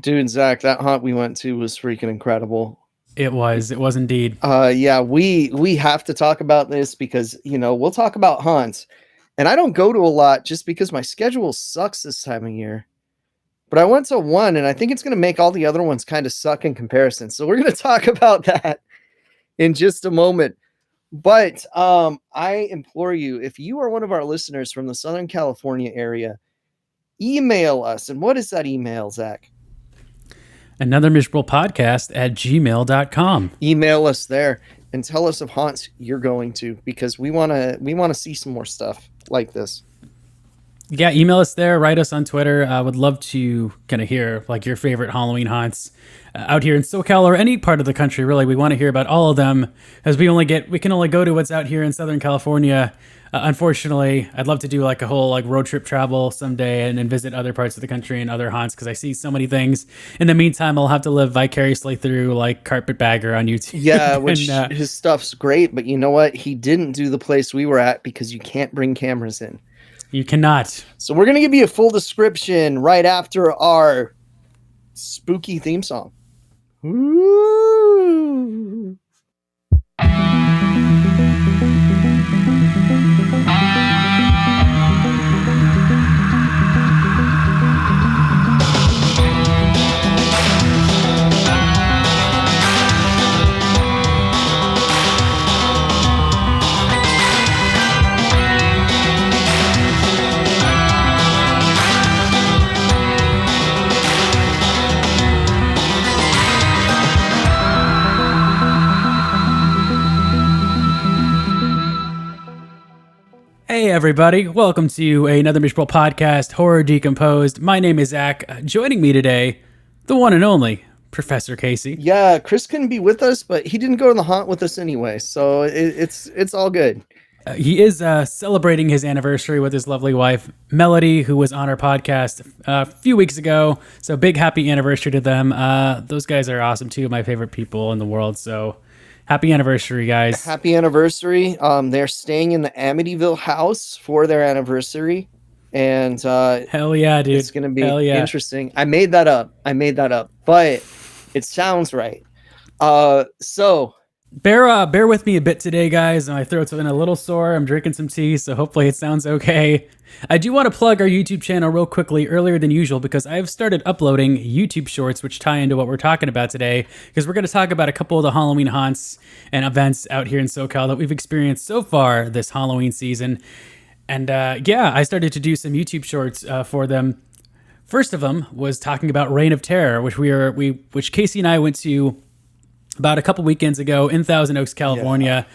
Dude, Zach, that haunt we went to was freaking incredible. It was indeed. Yeah, we have to talk about this because, we'll talk about haunts. And I don't go to a lot just because my schedule sucks this time of year. But I went to one and I think it's going to make all the other ones kind of suck in comparison. So we're going to talk about that in just a moment. But I implore you, if you are one of our listeners from the Southern California area, email us. And what is that email, Zach? anothermiserablepodcast@gmail.com. Email us there and tell us of haunts you're going to, because we want to see some more stuff like this. Yeah, email us there, write us on Twitter. I would love to kind of hear like your favorite Halloween haunts out here in SoCal or any part of the country. Really, we want to hear about all of them, as we can only go to what's out here in Southern California. Unfortunately, I'd love to do like a whole like road trip travel someday and visit other parts of the country and other haunts, because I see so many things. In the meantime, I'll have to live vicariously through like Carpetbagger on YouTube. Yeah, which his stuff's great, but you know what? He didn't do the place we were at because you can't bring cameras in. You cannot. So we're going to give you a full description right after our spooky theme song. Ooh. Hey everybody, welcome to another Miserable Podcast, Horror Decomposed. My name is Zach. Joining me today, the one and only Professor Casey. Yeah, Kris couldn't be with us, but he didn't go to the haunt with us anyway, so it's all good. He is celebrating his anniversary with his lovely wife, Melody, who was on our podcast a few weeks ago. So big happy anniversary to them. Those guys are awesome too, my favorite people in the world. So happy anniversary, guys. Happy anniversary. They're staying in the Amityville house for their anniversary. And hell yeah, dude. It's going to be interesting. I made that up, but it sounds right. So bear with me a bit today, guys. My throat's been a little sore. I'm drinking some tea, so hopefully it sounds okay. I do want to plug our YouTube channel real quickly earlier than usual, because I've started uploading YouTube shorts which tie into what we're talking about today, because we're going to talk about a couple of the Halloween haunts and events out here in SoCal that we've experienced so far this Halloween season. And I started to do some YouTube shorts for them. First of them was talking about Reign of Terror, which Casey and I went to about a couple weekends ago in Thousand Oaks, California. Yeah.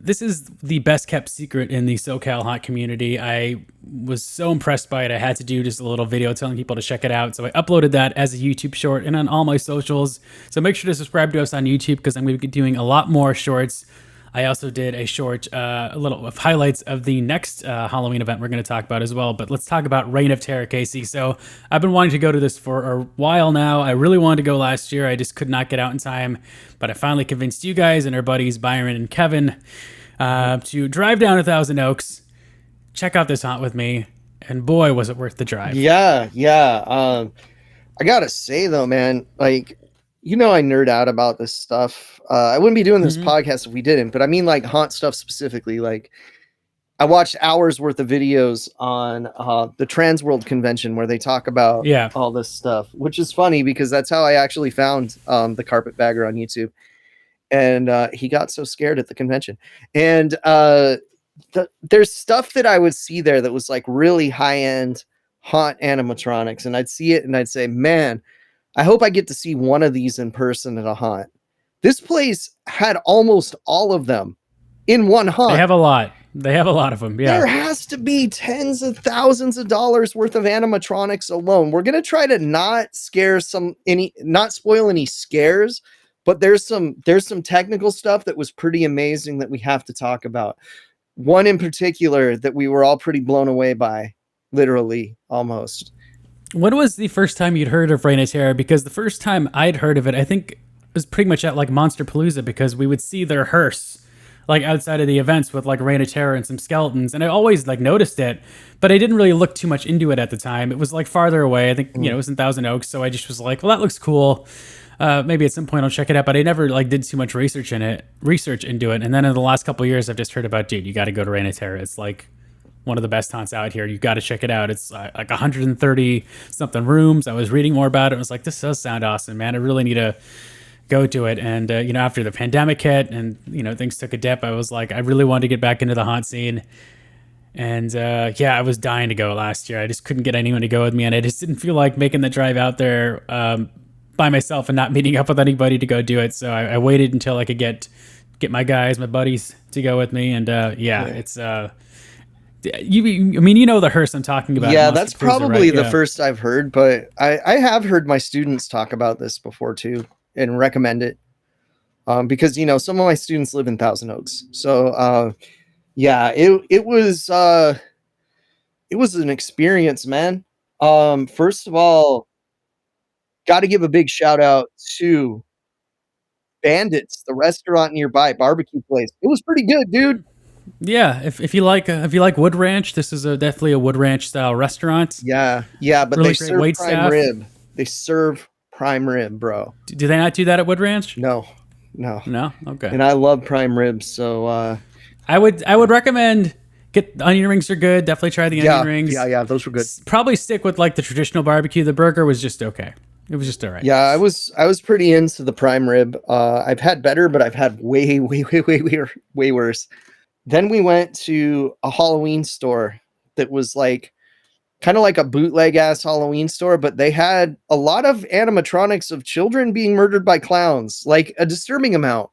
This is the best kept secret in the SoCal haunt community. I was so impressed by it. I had to do just a little video telling people to check it out. So I uploaded that as a YouTube short and on all my socials. So make sure to subscribe to us on YouTube, because I'm going to be doing a lot more shorts. I also did a short, a little of highlights of the next Halloween event we're going to talk about as well. But let's talk about Reign of Terror, Casey. So I've been wanting to go to this for a while now. I really wanted to go last year. I just could not get out in time. But I finally convinced you guys and our buddies, Byron and Kevin, to drive down to Thousand Oaks, check out this haunt with me. And boy, was it worth the drive. Yeah. I got to say, though, man, like, I nerd out about this stuff. I wouldn't be doing this podcast if we didn't, but I mean like haunt stuff specifically. Like, I watched hours worth of videos on the Trans World Convention where they talk about all this stuff, which is funny because that's how I actually found the Carpetbagger on YouTube. And he got so scared at the convention. And there's stuff that I would see there that was like really high-end haunt animatronics. And I'd see it and I'd say, man, I hope I get to see one of these in person at a haunt. This place had almost all of them in one haunt. They have a lot. They have a lot of them. Yeah. There has to be tens of thousands of dollars worth of animatronics alone. We're going to try to not spoil any scares, but there's some technical stuff that was pretty amazing that we have to talk about. One in particular that we were all pretty blown away by, literally, almost. When was the first time you'd heard of Reign of Terror? Because the first time I'd heard of it, I think, was pretty much at like Monsterpalooza, because we would see their hearse like outside of the events with like Reign of Terror and some skeletons, and I always like noticed it, but I didn't really look too much into it at the time. It was like farther away. I think it was in Thousand Oaks, so I just was like, well, that looks cool. Maybe at some point I'll check it out, but I never like did too much research into it. And then in the last couple of years, I've just heard about, dude, you got to go to Reign of Terror. It's like one of the best haunts out here. You got to check it out. It's like 130 something rooms. I was reading more about it. I was like, this does sound awesome, man. I really need to go to it. And after the pandemic hit and things took a dip, I was like, I really wanted to get back into the haunt scene. And I was dying to go last year. I just couldn't get anyone to go with me, and I just didn't feel like making the drive out there by myself and not meeting up with anybody to go do it. So I waited until I could get my guys, my buddies, to go with me. And it's the hearse I'm talking about. Yeah, that's probably the first I've heard, but I have heard my students talk about this before too and recommend it. Because some of my students live in Thousand Oaks. So it was an experience, man. First of all, got to give a big shout out to Bandits, the restaurant nearby, barbecue place. It was pretty good, dude. Yeah, if you like Wood Ranch, this is definitely a Wood Ranch style restaurant. Yeah, but really they serve prime staff. Rib. They serve prime rib, bro. Do they not do that at Wood Ranch? No. Okay. And I love prime ribs, so I would recommend. The onion rings are good. Definitely try the onion rings. Yeah, those were good. Probably stick with like the traditional barbecue. The burger was just okay. It was just all right. Yeah, I was pretty into the prime rib. I've had better, but I've had way worse. Then we went to a Halloween store that was like kind of like a bootleg ass Halloween store, but they had a lot of animatronics of children being murdered by clowns, like a disturbing amount.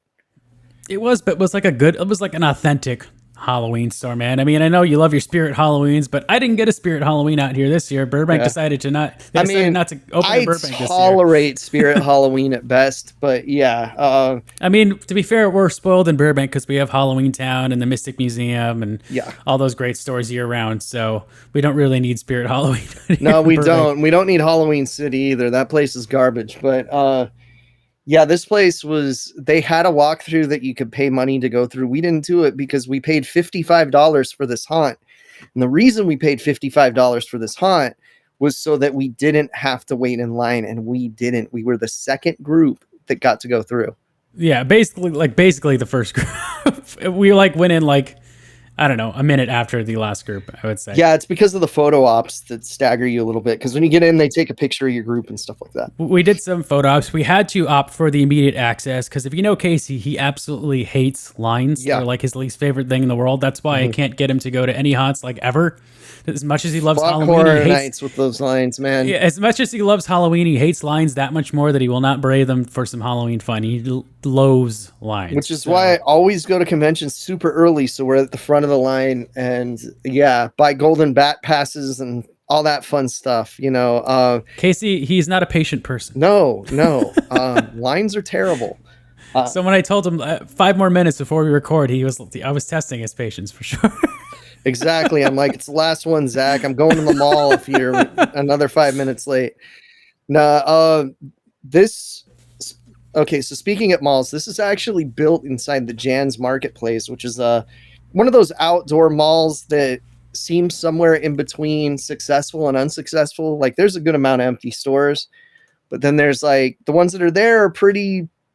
It was like an authentic Halloween store, man. I mean, I know you love your Spirit Halloweens, but I didn't get a Spirit Halloween out here this year. Burbank decided to not. Not to open Burbank this year. I tolerate Spirit Halloween at best, but yeah. I mean, to be fair, we're spoiled in Burbank because we have Halloween Town and the Mystic Museum and all those great stores year round. So we don't really need Spirit Halloween. No, we don't. We don't need Halloween City either. That place is garbage. But this place they had a walkthrough that you could pay money to go through. We didn't do it because we paid $55 for this haunt. And the reason we paid $55 for this haunt was so that we didn't have to wait in line. And we didn't. We were the second group that got to go through. Yeah, basically the first group. We went in I don't know, a minute after the last group, I would say. Yeah, it's because of the photo ops that stagger you a little bit. Because when you get in, they take a picture of your group and stuff like that. We did some photo ops. We had to opt for the immediate access because if you know Casey, he absolutely hates lines. Yeah. They're like his least favorite thing in the world. That's why I can't get him to go to any haunts ever. As much as he loves Halloween, horror nights with those lines, man. Yeah, as much as he loves Halloween, he hates lines that much more that he will not brave them for some Halloween fun. He loathes lines, which is why I always go to conventions super early, so we're at the front of the line, and buy golden bat passes and all that fun stuff. Casey, he's not a patient person. No, lines are terrible. So when I told him 5 more minutes before we record, I was testing his patience for sure. Exactly. I'm like, it's the last one, Zach. I'm going to the mall if you're another 5 minutes late. So speaking at malls, this is actually built inside the Jan's Marketplace, which is one of those outdoor malls that seems somewhere in between successful and unsuccessful. Like there's a good amount of empty stores, but then there's the ones that are there are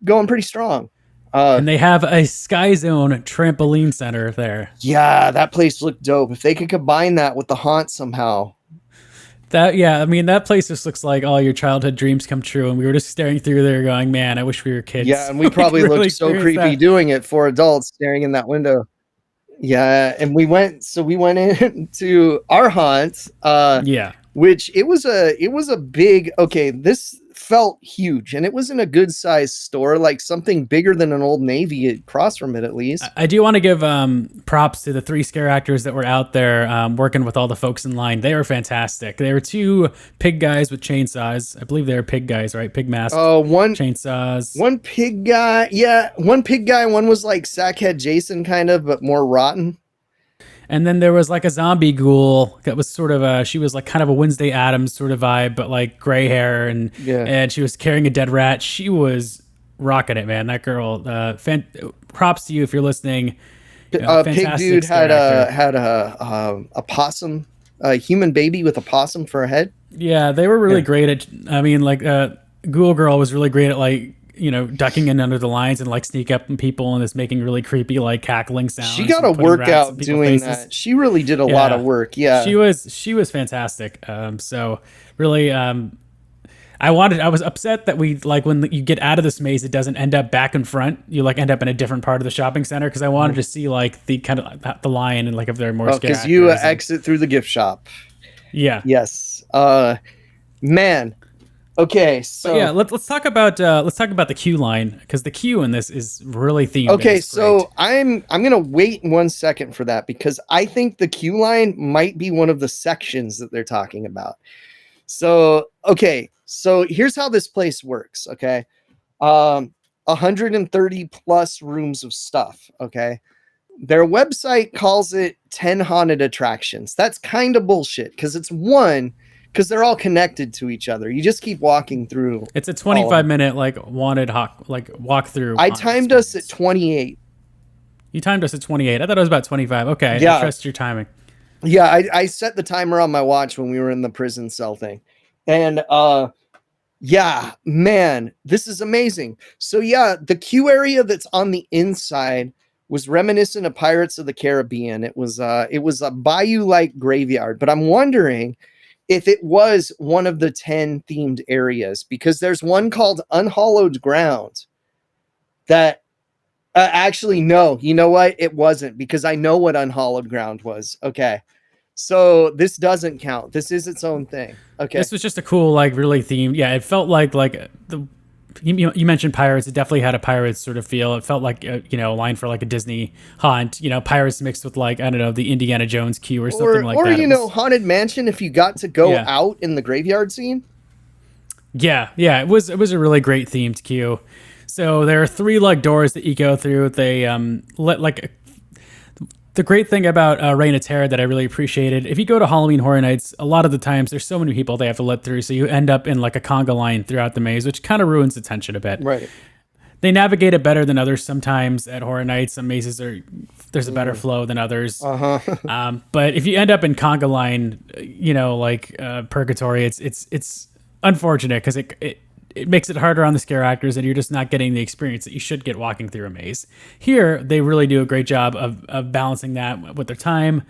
going pretty strong. And they have a Sky Zone trampoline center there. Yeah, that place looked dope. If they could combine that with the haunt somehow. That place just looks like all your childhood dreams come true. And we were just staring through there going, man, I wish we were kids. Yeah, and we probably really looked so creepy doing it for adults staring in that window. Yeah, and we went into our haunt. Which it was a big, this felt huge, and it was in a good sized store, like something bigger than an Old Navy across from it at least. I do want to give props to the 3 scare actors that were out there working with all the folks in line. They were fantastic. They were 2 pig guys with chainsaws. I believe they were pig guys, right? Pig masks. Chainsaws. One pig guy. Yeah, one pig guy. One was like Sackhead Jason kind of, but more rotten. And then there was a zombie ghoul that was sort of she was kind of a Wednesday Addams sort of vibe, but gray hair and she was carrying a dead rat. She was rocking it, man. That girl, props to you if you're listening. Pig Dude had a possum, a human baby with a possum for a head. Yeah, they were really great at. I mean, like Ghoul Girl was really great at like ducking in under the lines and like sneak up on people and just making really creepy like cackling sounds. She got a workout doing that. She really did a lot of work. Yeah, she was fantastic. So really, I was upset that we like when you get out of this maze, it doesn't end up back in front. You like end up in a different part of the shopping center because I wanted to see like the kind of the lion and like if there are more. Because you exit through the gift shop. Yeah. Yes. Man. Okay. So but yeah, let's talk about the queue line because the queue in this is really themed. Okay, so I'm gonna wait 1 second for that because I think the queue line might be one of the sections that they're talking about. So okay. So here's how this place works, okay? 130 plus rooms of stuff, okay? Their website calls it 10 haunted attractions. That's kind of bullshit because it's one, because they're all connected to each other. You just keep walking through. It's a 25-minute like wanted walkthrough. I timed us at 28. You timed us at 28. I thought it was about 25. Okay, yeah. I trust your timing. Yeah, I set the timer on my watch when we were in the prison cell thing. And yeah, man, this is amazing. So yeah, the queue area that's on the inside was reminiscent of Pirates of the Caribbean. It was a bayou-like graveyard, but I'm wondering if it was one of the 10 themed areas because there's one called Unhallowed Ground that actually, no, you know what? It wasn't because I know what Unhallowed Ground was. Okay. So this doesn't count. This is its own thing. Okay. This was just a cool, like really themed. Yeah. It felt like you mentioned pirates. It definitely had a pirates sort of feel. It felt like a line for like a Disney haunt. Pirates mixed with like I don't know the Indiana Jones queue or something like that. Or Haunted Mansion if you got to go out in the graveyard scene. Yeah, it was a really great themed queue. So there are 3 like doors that you go through. They the great thing about Reign of Terror that I really appreciated, if you go to Halloween Horror Nights, a lot of the times there's so many people they have to let through, so you end up in like a conga line throughout the maze, which kind of ruins the tension a bit. Right. They navigate it better than others sometimes at Horror Nights. Some mazes there's a better flow than others. But if you end up in conga line, purgatory, it's unfortunate because it makes it harder on the scare actors and you're just not getting the experience that you should get walking through a maze. Here, they really do a great job of balancing that with their time.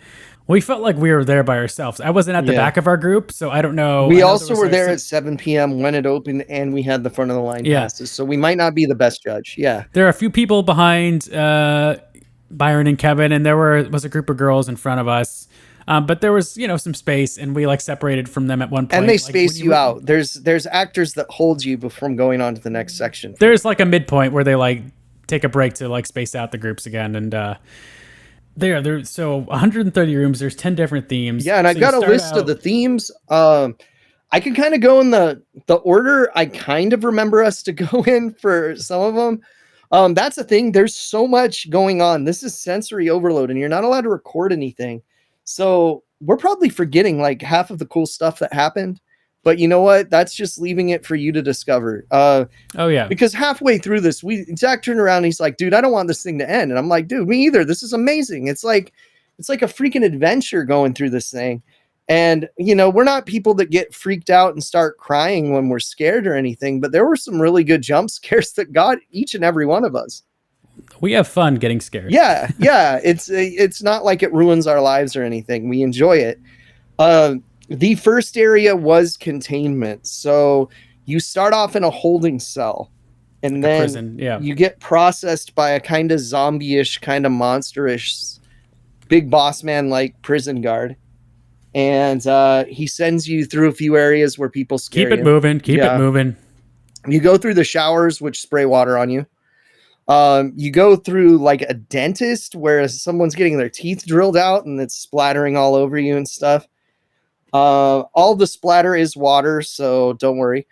We felt like we were there by ourselves. I wasn't at the back of our group, so I don't know. We also were there at 7 p.m. when it opened and we had the front of the line passes, so we might not be the best judge. Yeah. There are a few people behind Byron and Kevin, and there was a group of girls in front of us. But there was, some space, and we like separated from them at one point. And they space you out. There's actors that hold you from going on to the next section. There's like a midpoint where they like take a break to like space out the groups again, and there's so 130 rooms. There's 10 different themes. Yeah, and I've got a list of the themes. I can kind of go in the order I kind of remember us to go in for some of them. That's the thing. There's so much going on. This is sensory overload, and you're not allowed to record anything. So we're probably forgetting like half of the cool stuff that happened, but you know what? That's just leaving it for you to discover. Oh yeah. Because halfway through this, Zach turned around and he's like, dude, I don't want this thing to end. And I'm like, dude, me either. This is amazing. It's like a freaking adventure going through this thing. And we're not people that get freaked out and start crying when we're scared or anything, but there were some really good jump scares that got each and every one of us. We have fun getting scared. Yeah. It's not like it ruins our lives or anything. We enjoy it. The first area was containment. So you start off in a holding cell, and then prison, you get processed by a kind of zombie-ish, kind of monsterish, big boss man like prison guard. And he sends you through a few areas where people scare you. Keep it moving. You go through the showers, which spray water on you. You go through like a dentist where someone's getting their teeth drilled out and it's splattering all over you and stuff. All the splatter is water, so don't worry.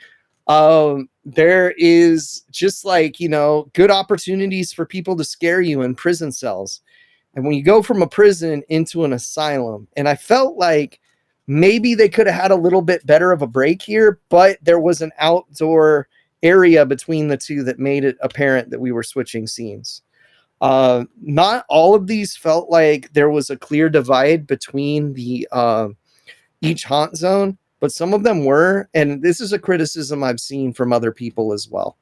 There is just like, good opportunities for people to scare you in prison cells. And when you go from a prison into an asylum, and I felt like maybe they could have had a little bit better of a break here, but there was an outdoor area between the two that made it apparent that we were switching scenes. Not all of these felt like there was a clear divide between the each haunt zone, but some of them were, and this is a criticism I've seen from other people as well.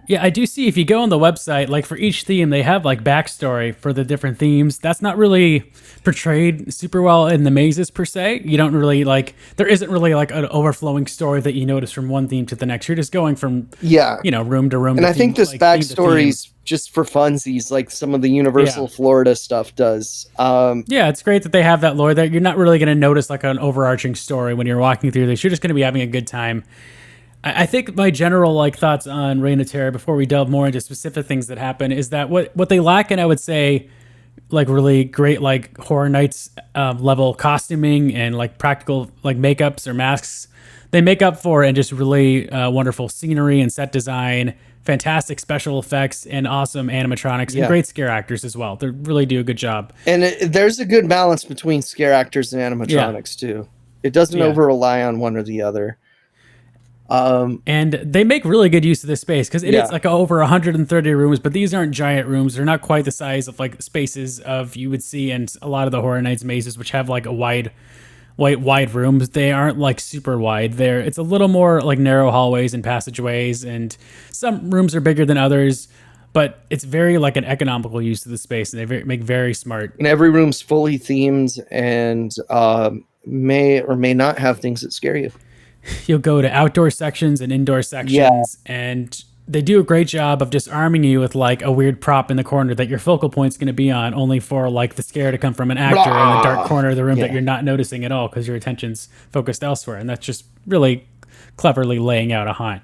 Yeah, I do see if you go on the website, like for each theme, they have like backstory for the different themes. That's not really portrayed super well in the mazes per se. You don't really like, there isn't really like an overflowing story that you notice from one theme to the next. You're just going from, room to room. And I theme, think this like, backstory's just for funsies, like some of the Universal Florida stuff does. Yeah, it's great that they have that lore there. You're not really going to notice like an overarching story when you're walking through this. You're just going to be having a good time. I think my general like thoughts on Reign of Terror before we delve more into specific things that happen is that what they lack in, I would say, like really great like Horror Nights level costuming and like practical like makeups or masks, they make up for, and just really wonderful scenery and set design, fantastic special effects, and awesome animatronics and great scare actors as well. They really do a good job. And there's a good balance between scare actors and animatronics too. It doesn't over rely on one or the other. And they make really good use of this space because it is like over 130 rooms, but these aren't giant rooms. They're not quite the size of like spaces of you would see in a lot of the Horror Nights mazes, which have like a wide rooms. They aren't like super wide. It's a little more like narrow hallways and passageways, and some rooms are bigger than others, but it's very like an economical use of the space, and they make very smart. And every room's fully themed and may or may not have things that scare you. You'll go to outdoor sections and indoor sections, and they do a great job of just arming you with like a weird prop in the corner that your focal point's going to be on, only for like the scare to come from an actor in the dark corner of the room that you're not noticing at all because your attention's focused elsewhere. And that's just really cleverly laying out a haunt,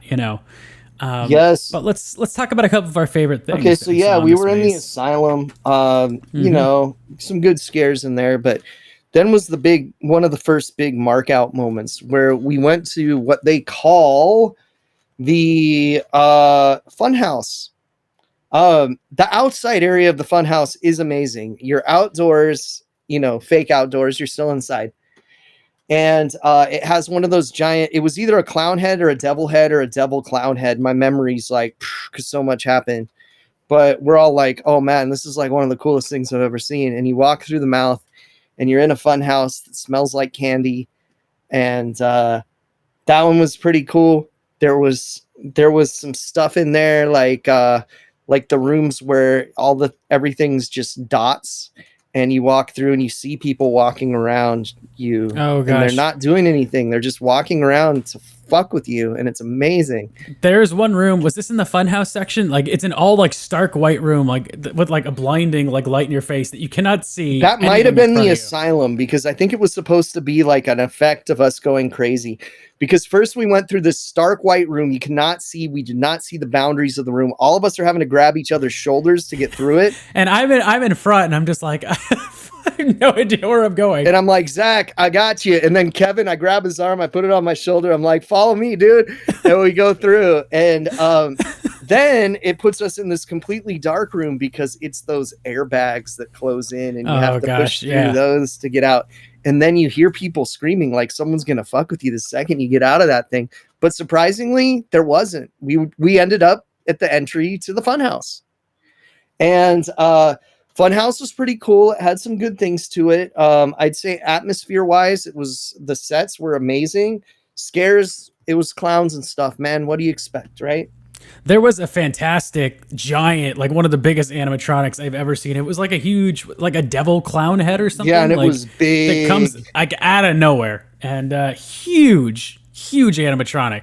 Yes. But let's talk about a couple of our favorite things. Okay, so we were in the asylum. You know, some good scares in there, but then was one of the first big mark out moments where we went to what they call the funhouse. The outside area of the funhouse is amazing. You're outdoors, fake outdoors. You're still inside. And it has one of those giant, it was either a clown head or a devil head or a devil clown head. My memory's like, because so much happened. But we're all like, oh man, this is like one of the coolest things I've ever seen. And you walk through the mouth, and you're in a fun house that smells like candy. And that one was pretty cool. There was some stuff in there, like the rooms where everything's just dots, and you walk through and you see people walking around you. Oh gosh. And they're not doing anything. They're just walking around to fuck with you, and it's amazing. There's one room, was this in the funhouse section? Like it's an all like stark white room, like with like a blinding like light in your face that you cannot see. That might have been the asylum, because I think it was supposed to be like an effect of us going crazy. Because first we went through this stark white room. We did not see the boundaries of the room. All of us are having to grab each other's shoulders to get through it. And I'm in front, and I'm just like, I have no idea where I'm going. And I'm like, Zach, I got you. And then Kevin, I grab his arm, I put it on my shoulder. I'm like, follow me, dude. And we go through. And then it puts us in this completely dark room, because it's those airbags that close in, and you have to push through those to get out. And then you hear people screaming like someone's going to fuck with you the second you get out of that thing. But surprisingly, there wasn't. We ended up at the entry to the funhouse. And funhouse was pretty cool. It had some good things to it. I'd say atmosphere-wise, the sets were amazing. Scares, it was clowns and stuff. Man, what do you expect, right? There was a fantastic giant, like one of the biggest animatronics I've ever seen. It was like a huge, like a devil clown head or something. Yeah, and it like, was big. It comes like out of nowhere, and huge animatronic.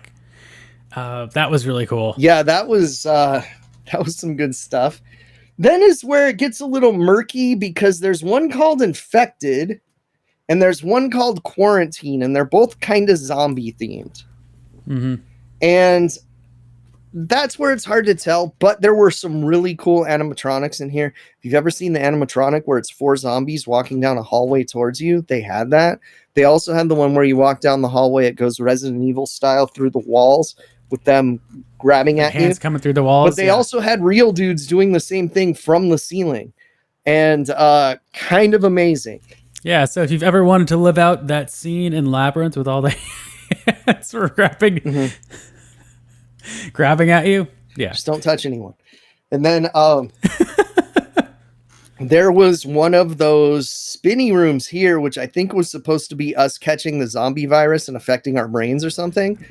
That was really cool. Yeah, that was some good stuff. Then is where it gets a little murky, because there's one called Infected and there's one called Quarantine, and they're both kind of zombie themed. Mm-hmm. And that's where it's hard to tell, but there were some really cool animatronics in here. If you've ever seen the animatronic where it's 4 zombies walking down a hallway towards you, they had that. They also had the one where you walk down the hallway, it goes Resident Evil style through the walls with them grabbing at you. Hands coming through the walls. But they also had real dudes doing the same thing from the ceiling. And kind of amazing. Yeah, so if you've ever wanted to live out that scene in Labyrinth with all the hands were grabbing... Mm-hmm. Grabbing at you. Yeah. Just don't touch anyone. And then there was one of those spinny rooms here, which I think was supposed to be us catching the zombie virus and affecting our brains or something.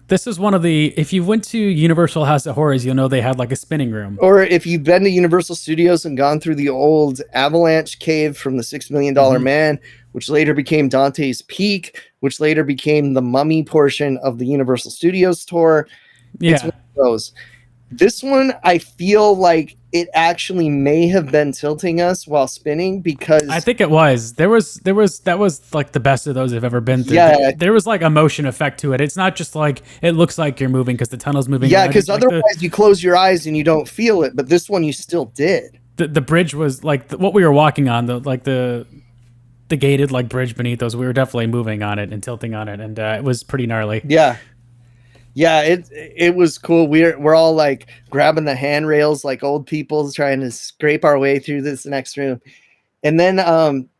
This is one of the, if you went to Universal House of Horrors, you'll know they had like a spinning room. Or if you've been to Universal Studios and gone through the old Avalanche Cave from the $6 Million Man, which later became Dante's Peak, which later became the Mummy portion of the Universal Studios tour. Yeah. It's one of those. This one, I feel like it actually may have been tilting us while spinning because I think it was. That was like the best of those I've ever been through. Yeah. There was like a motion effect to it. It's not just like it looks like you're moving because the tunnel's moving. Yeah, because otherwise you close your eyes and you don't feel it, but this one you still did. The bridge was like what we were walking on, the gated like bridge beneath those. We were definitely moving on it and tilting on it, and it was pretty gnarly. Yeah, it was cool. We're all like grabbing the handrails like old people trying to scrape our way through this next room. And then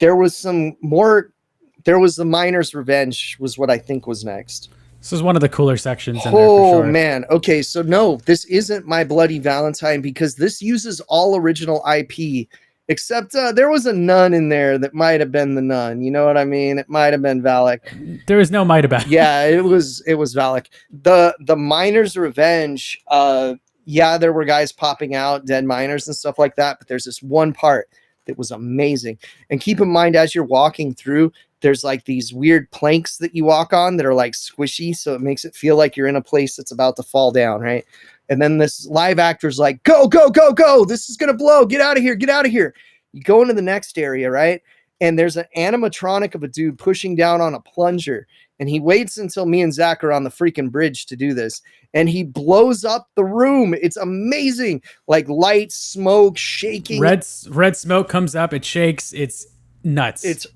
there was the Miner's Revenge was what I think was next. This is one of the cooler sections in there for sure. Man. Okay, so no, this isn't My Bloody Valentine because this uses all original IP. Except there was a nun in there that might have been the nun. You know what I mean? It might have been Valak. There was no might about it. Yeah, it was Valak. The Miner's Revenge, there were guys popping out, dead miners and stuff like that, but there's this one part that was amazing. And keep in mind, as you're walking through, there's like these weird planks that you walk on that are like squishy, so it makes it feel like you're in a place that's about to fall down, right? And then this live actor's like, go, go, go, go. This is going to blow. Get out of here. Get out of here. You go into the next area, right? And there's an animatronic of a dude pushing down on a plunger. And he waits until me and Zach are on the freaking bridge to do this. And he blows up the room. It's amazing. Like light, smoke, shaking. Red smoke comes up. It shakes. It's nuts. It's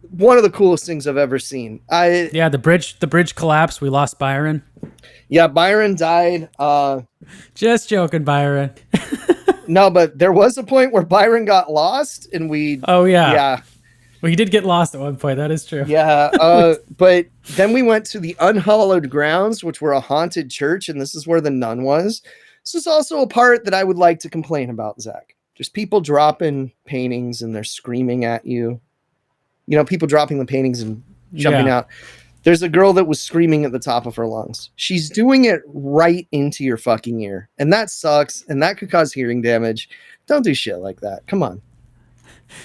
one of the coolest things I've ever seen. The bridge collapsed. We lost Byron. Yeah, Byron died. Just joking, Byron. No, but there was a point where Byron got lost and we... Oh, yeah. Yeah. Well, he did get lost at one point. That is true. Yeah. But then we went to the Unhallowed Grounds, which were a haunted church, and this is where the nun was. This is also a part that I would like to complain about, Zach. Just people dropping paintings and they're screaming at you. You know, people dropping the paintings and jumping out. There's a girl that was screaming at the top of her lungs. She's doing it right into your fucking ear. And that sucks. And that could cause hearing damage. Don't do shit like that. Come on.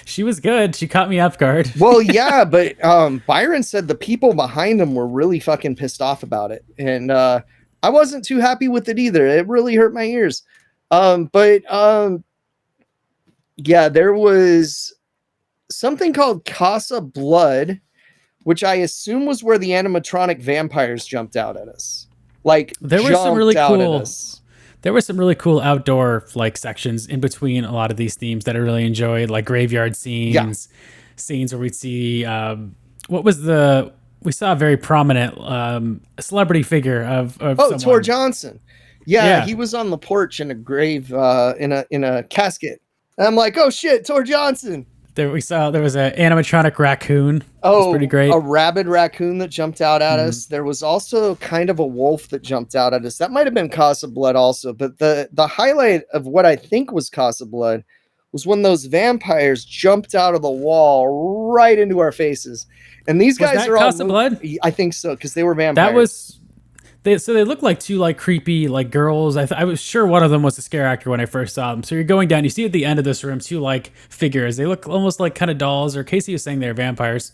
She was good. She caught me off guard. Well, yeah, but Byron said the people behind him were really fucking pissed off about it. And I wasn't too happy with it either. It really hurt my ears. Yeah, there was something called Casa Blood, which I assume was where the animatronic vampires jumped out at us. Like, there were some really cool. There were some really cool outdoor like sections in between a lot of these themes that I really enjoyed, like graveyard scenes, scenes where we'd see we saw a very prominent celebrity figure of someone. Tor Johnson. Yeah, he was on the porch in a grave in a casket. And I'm like, oh shit, Tor Johnson. There was an animatronic raccoon. Oh, pretty great. A rabid raccoon that jumped out at us. There was also kind of a wolf that jumped out at us. That might have been Casa Blood also. But the highlight of what I think was Casa Blood was when those vampires jumped out of the wall right into our faces. And these guys are all Casa Blood? I think so, because they were vampires. That was... So they look like two like creepy like girls. I was sure one of them was a scare actor when I first saw them. So you're going down, you see at the end of this room two like figures. They look almost like kind of dolls, or Casey was saying they're vampires.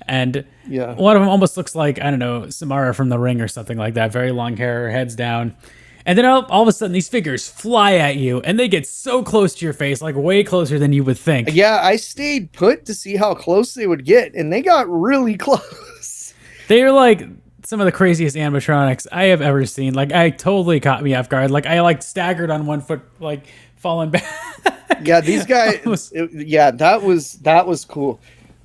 And one of them almost looks like, I don't know, Samara from The Ring or something like that. Very long hair, heads down. And then all of a sudden these figures fly at you and they get so close to your face, like way closer than you would think. Yeah, I stayed put to see how close they would get, and they got really close. They were like some of the craziest animatronics I have ever seen. Like, I totally caught me off guard. Like, I like staggered on one foot, like falling back. Yeah, these guys. That was cool.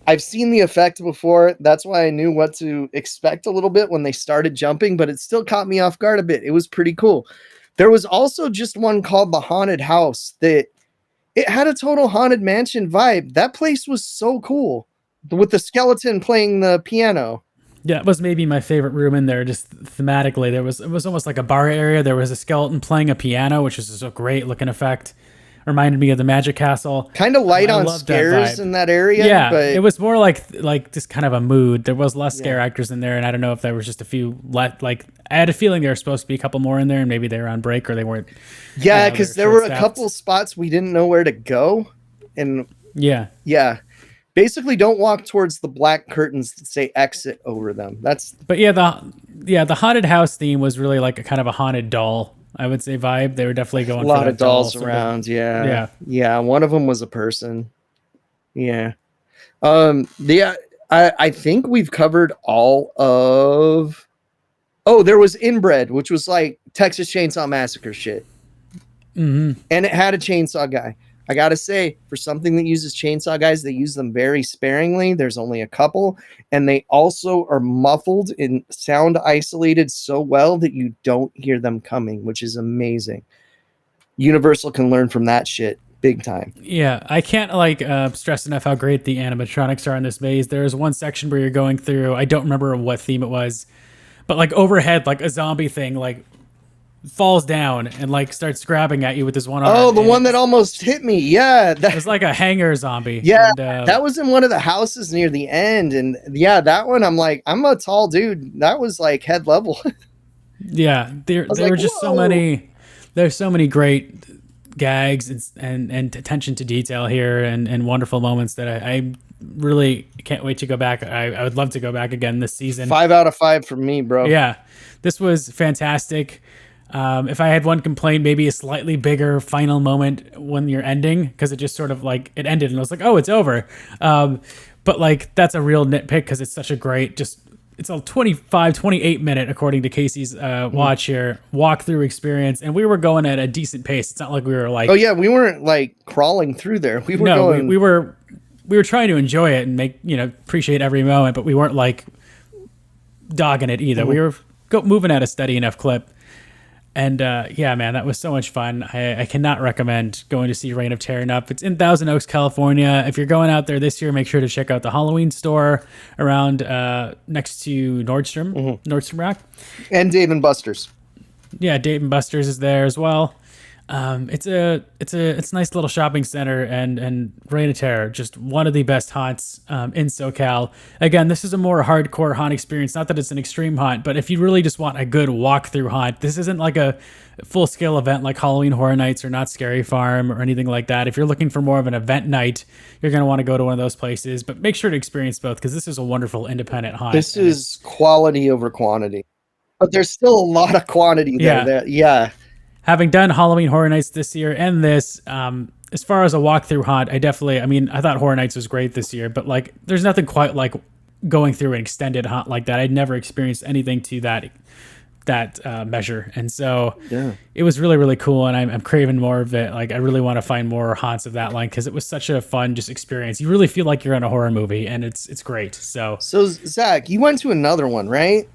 I've seen the effect before. That's why I knew what to expect a little bit when they started jumping, but it still caught me off guard a bit. It was pretty cool. There was also just one called the Haunted House that it had a total Haunted Mansion vibe. That place was so cool with the skeleton playing the piano. Yeah, it was maybe my favorite room in there. Just thematically, it was almost like a bar area. There was a skeleton playing a piano, which is a great looking effect. Reminded me of the Magic Castle. Kind of light I on loved that scares vibe. in that area. Yeah, but it was more like just kind of a mood. There was less scare actors in there, and I don't know if there was just a few. Like I had a feeling there were supposed to be a couple more in there, and maybe they were on break or they weren't. yeah, because there were a short-staffed. couple spots we didn't know where to go, and Yeah, basically don't walk towards the black curtains that say exit over them. That's but the haunted house theme was really like a kind of a haunted doll, I would say, vibe. They were definitely going a lot for of that doll dolls sort of- around. Yeah. Yeah. One of them was a person. Yeah. I think we've covered all of. Oh, there was Inbred, which was like Texas Chainsaw Massacre shit, and it had a chainsaw guy. I gotta say, for something that uses chainsaw guys, they use them very sparingly. There's only a couple, and they also are muffled and sound isolated so well that you don't hear them coming, which is amazing. Universal can learn from that shit big time. Yeah, I can't stress enough how great the animatronics are in this maze. There's one section where you're going through. I don't remember what theme it was, but like overhead, like a zombie thing, like falls down and like starts grabbing at you with his one arm. Oh, the and one that almost hit me. Yeah, it was like a hanger zombie. yeah, and, that was in one of the houses near the end, and yeah, that one. I'm like, I'm a tall dude. That was like head level. yeah. There like, were just whoa. so many. There's so many great gags and attention to detail here and wonderful moments that I really can't wait to go back. I would love to go back again this season. 5 out of 5 from me, bro. Yeah, this was fantastic. If I had one complaint, maybe a slightly bigger final moment when you're ending, because it just sort of like it ended and I was like, oh, it's over. But like that's a real nitpick because it's such a great, it's a 28 minute, according to Casey's watch here, walkthrough experience. And we were going at a decent pace. It's not like we were like, Oh yeah, we weren't like crawling through there. We were no, going. we were trying to enjoy it and appreciate every moment, but we weren't like dogging it either. We were moving at a steady enough clip. And yeah, man, that was so much fun. I cannot recommend going to see Reign of Terror enough. It's in Thousand Oaks, California. If you're going out there this year, make sure to check out the Halloween store around next to Nordstrom Rack. And Dave and Buster's. Yeah, Dave and Buster's is there as well. It's a nice little shopping center, and Reign of Terror, just one of the best haunts in SoCal. Again, this is a more hardcore haunt experience. Not that it's an extreme haunt, but if you really just want a good walkthrough haunt, this isn't like a full scale event like Halloween Horror Nights or Not Scary Farm or anything like that. If you're looking for more of an event night, you're going to want to go to one of those places. But make sure to experience both because this is a wonderful independent haunt. This is quality over quantity, but there's still a lot of quantity there. Yeah. Having done Halloween Horror Nights this year and this, as far as a walkthrough haunt, I thought Horror Nights was great this year, but like, there's nothing quite like going through an extended haunt like that. I'd never experienced anything to that measure, and so it was really, really cool. And I'm craving more of it. Like, I really want to find more haunts of that line because it was such a fun just experience. You really feel like you're in a horror movie, and it's great. So Zach, you went to another one, right?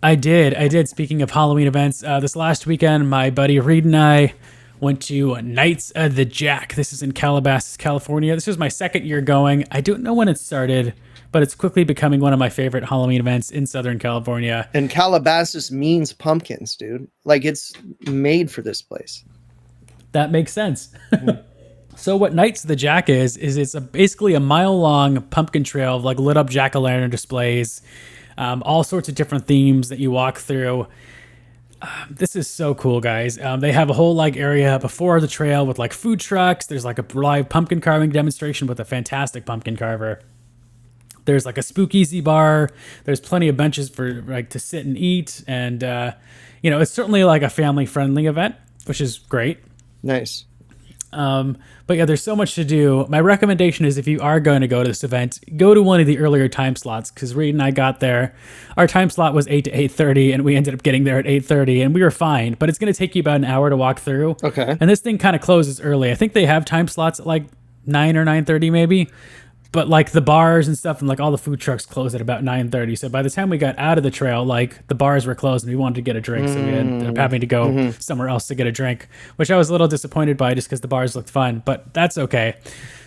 I did. Speaking of Halloween events, this last weekend, my buddy Reed and I went to Nights of the Jack. This is in Calabasas, California. This was my second year going. I don't know when it started, but it's quickly becoming one of my favorite Halloween events in Southern California. And Calabasas means pumpkins, dude. Like, it's made for this place. That makes sense. So what Nights of the Jack is it's basically a mile-long pumpkin trail of like lit up jack-o'-lantern displays. All sorts of different themes that you walk through. This is so cool, guys. They have a whole like area before the trail with like food trucks. There's like a live pumpkin carving demonstration with a fantastic pumpkin carver. There's like a speakeasy bar. There's plenty of benches for like to sit and eat. And, it's certainly like a family friendly event, which is great. Nice. But yeah, there's so much to do. My recommendation is if you are going to go to this event, go to one of the earlier time slots because Reed and I got there. Our time slot was 8 to 8:30 and we ended up getting there at 8:30 and we were fine, but it's going to take you about an hour to walk through. Okay. And this thing kind of closes early. I think they have time slots at like 9 or 9:30 maybe. But like the bars and stuff and like all the food trucks close at about 9:30. So by the time we got out of the trail, like the bars were closed and we wanted to get a drink. So we ended up having to go somewhere else to get a drink, which I was a little disappointed by just because the bars looked fun, but that's okay.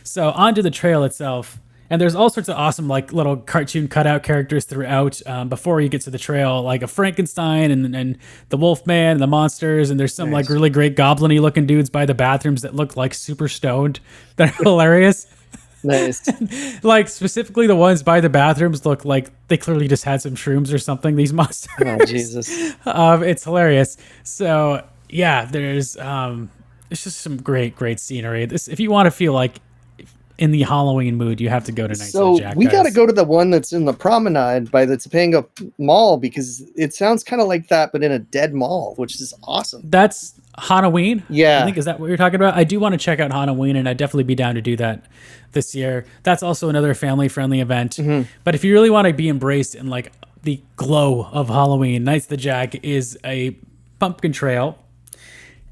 So onto the trail itself. And there's all sorts of awesome like little cartoon cutout characters throughout. Before you get to the trail, like a Frankenstein and the Wolfman and the monsters, and there's some like really great goblin-y looking dudes by the bathrooms that look like super stoned. That are hilarious. Nice. Like specifically the ones by the bathrooms look like they clearly just had some shrooms or something. These monsters. Oh Jesus. It's hilarious. So yeah, there's it's just some great scenery. This, if you want to feel like in the Halloween mood, you have to go to Nights of the Jack. So we got to go to the one that's in the promenade by the Topanga Mall, because it sounds kind of like that, but in a dead mall, which is awesome. That's Halloween. Yeah. I think, is that what you're talking about? I do want to check out Halloween, and I'd definitely be down to do that this year. That's also another family-friendly event. Mm-hmm. But if you really want to be embraced in like the glow of Halloween, Nights of the Jack is a pumpkin trail.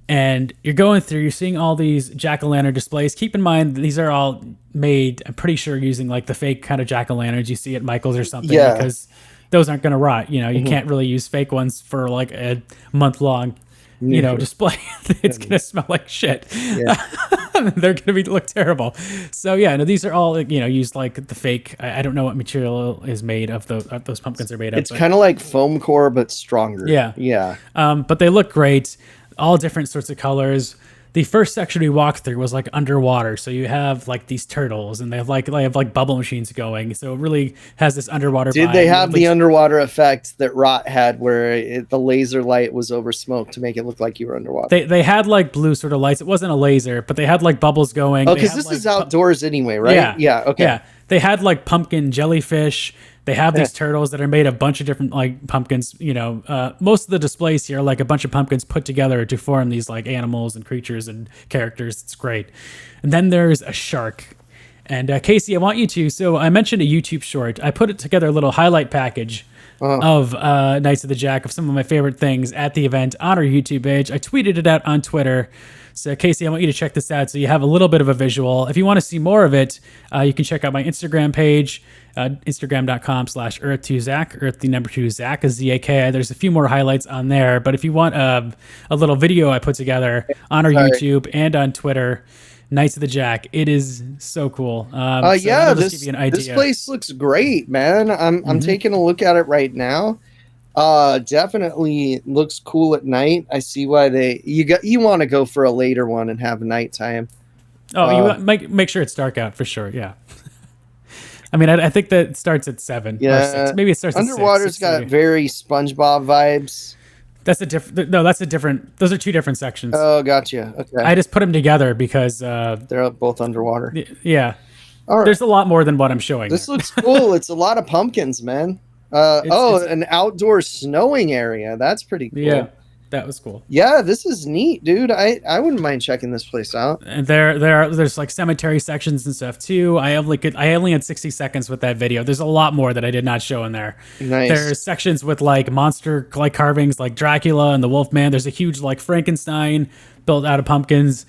And you're seeing all these jack-o'-lantern displays. Keep in mind, these are all made, I'm pretty sure, using like the fake kind of jack-o'-lanterns you see at Michael's or something, because those aren't going to rot. You know, you can't really use fake ones for like a month-long, display. It's going to smell like shit. Yeah. They're going to look terrible. So yeah, no, these are all, used like the fake. I don't know what material is made of those pumpkins are made of. It's kind of like foam core, but stronger. Yeah. Yeah. But they look great. All different sorts of colors. The first section we walked through was like underwater, so you have like these turtles, and they have like bubble machines going, so it really has this underwater vibe. Did they have the underwater effect that Rot had, where the laser light was over smoke to make it look like you were underwater? They had like blue sort of lights. It wasn't a laser, but they had like bubbles going. Oh, because this is outdoors anyway, right? Yeah. Okay. Yeah. They had like pumpkin jellyfish. They have these turtles that are made of a bunch of different like pumpkins. Most of the displays here are like a bunch of pumpkins put together to form these like animals and creatures and characters. It's great. And then there's a shark. And Casey, I want you to. So I mentioned a YouTube short. I put it together a little highlight package of Nights of the Jack, of some of my favorite things at the event on our YouTube page. I tweeted it out on Twitter. So Casey, I want you to check this out so you have a little bit of a visual. If you want to see more of it, you can check out my Instagram page, Instagram.com/Earth2Zach, Earth the number 2 Zach is Z-A-K. There's a few more highlights on there. But if you want a little video I put together on our YouTube and on Twitter, Nights of the Jack, it is so cool. Yeah, this place looks great, man. I'm taking a look at it right now. Definitely looks cool at night. I see why you want to go for a later one and have nighttime. Oh, you make sure it's dark out for sure. Yeah. I mean, I think that it starts at 7 or 6. Maybe it starts at 6. Underwater's got very SpongeBob vibes. That's a different. Those are two different sections. Oh, gotcha. Okay. I just put them together because they're both underwater. Yeah. All right. There's a lot more than what I'm showing. This looks cool. It's a lot of pumpkins, man. It's an outdoor snowing area. That's pretty cool. Yeah, that was cool. Yeah, this is neat, dude. I wouldn't mind checking this place out. And there's like cemetery sections and stuff too. I only had 60 seconds with that video. There's a lot more that I did not show in there. Nice. There's sections with like monster like carvings like Dracula and the Wolfman. There's a huge like Frankenstein built out of pumpkins.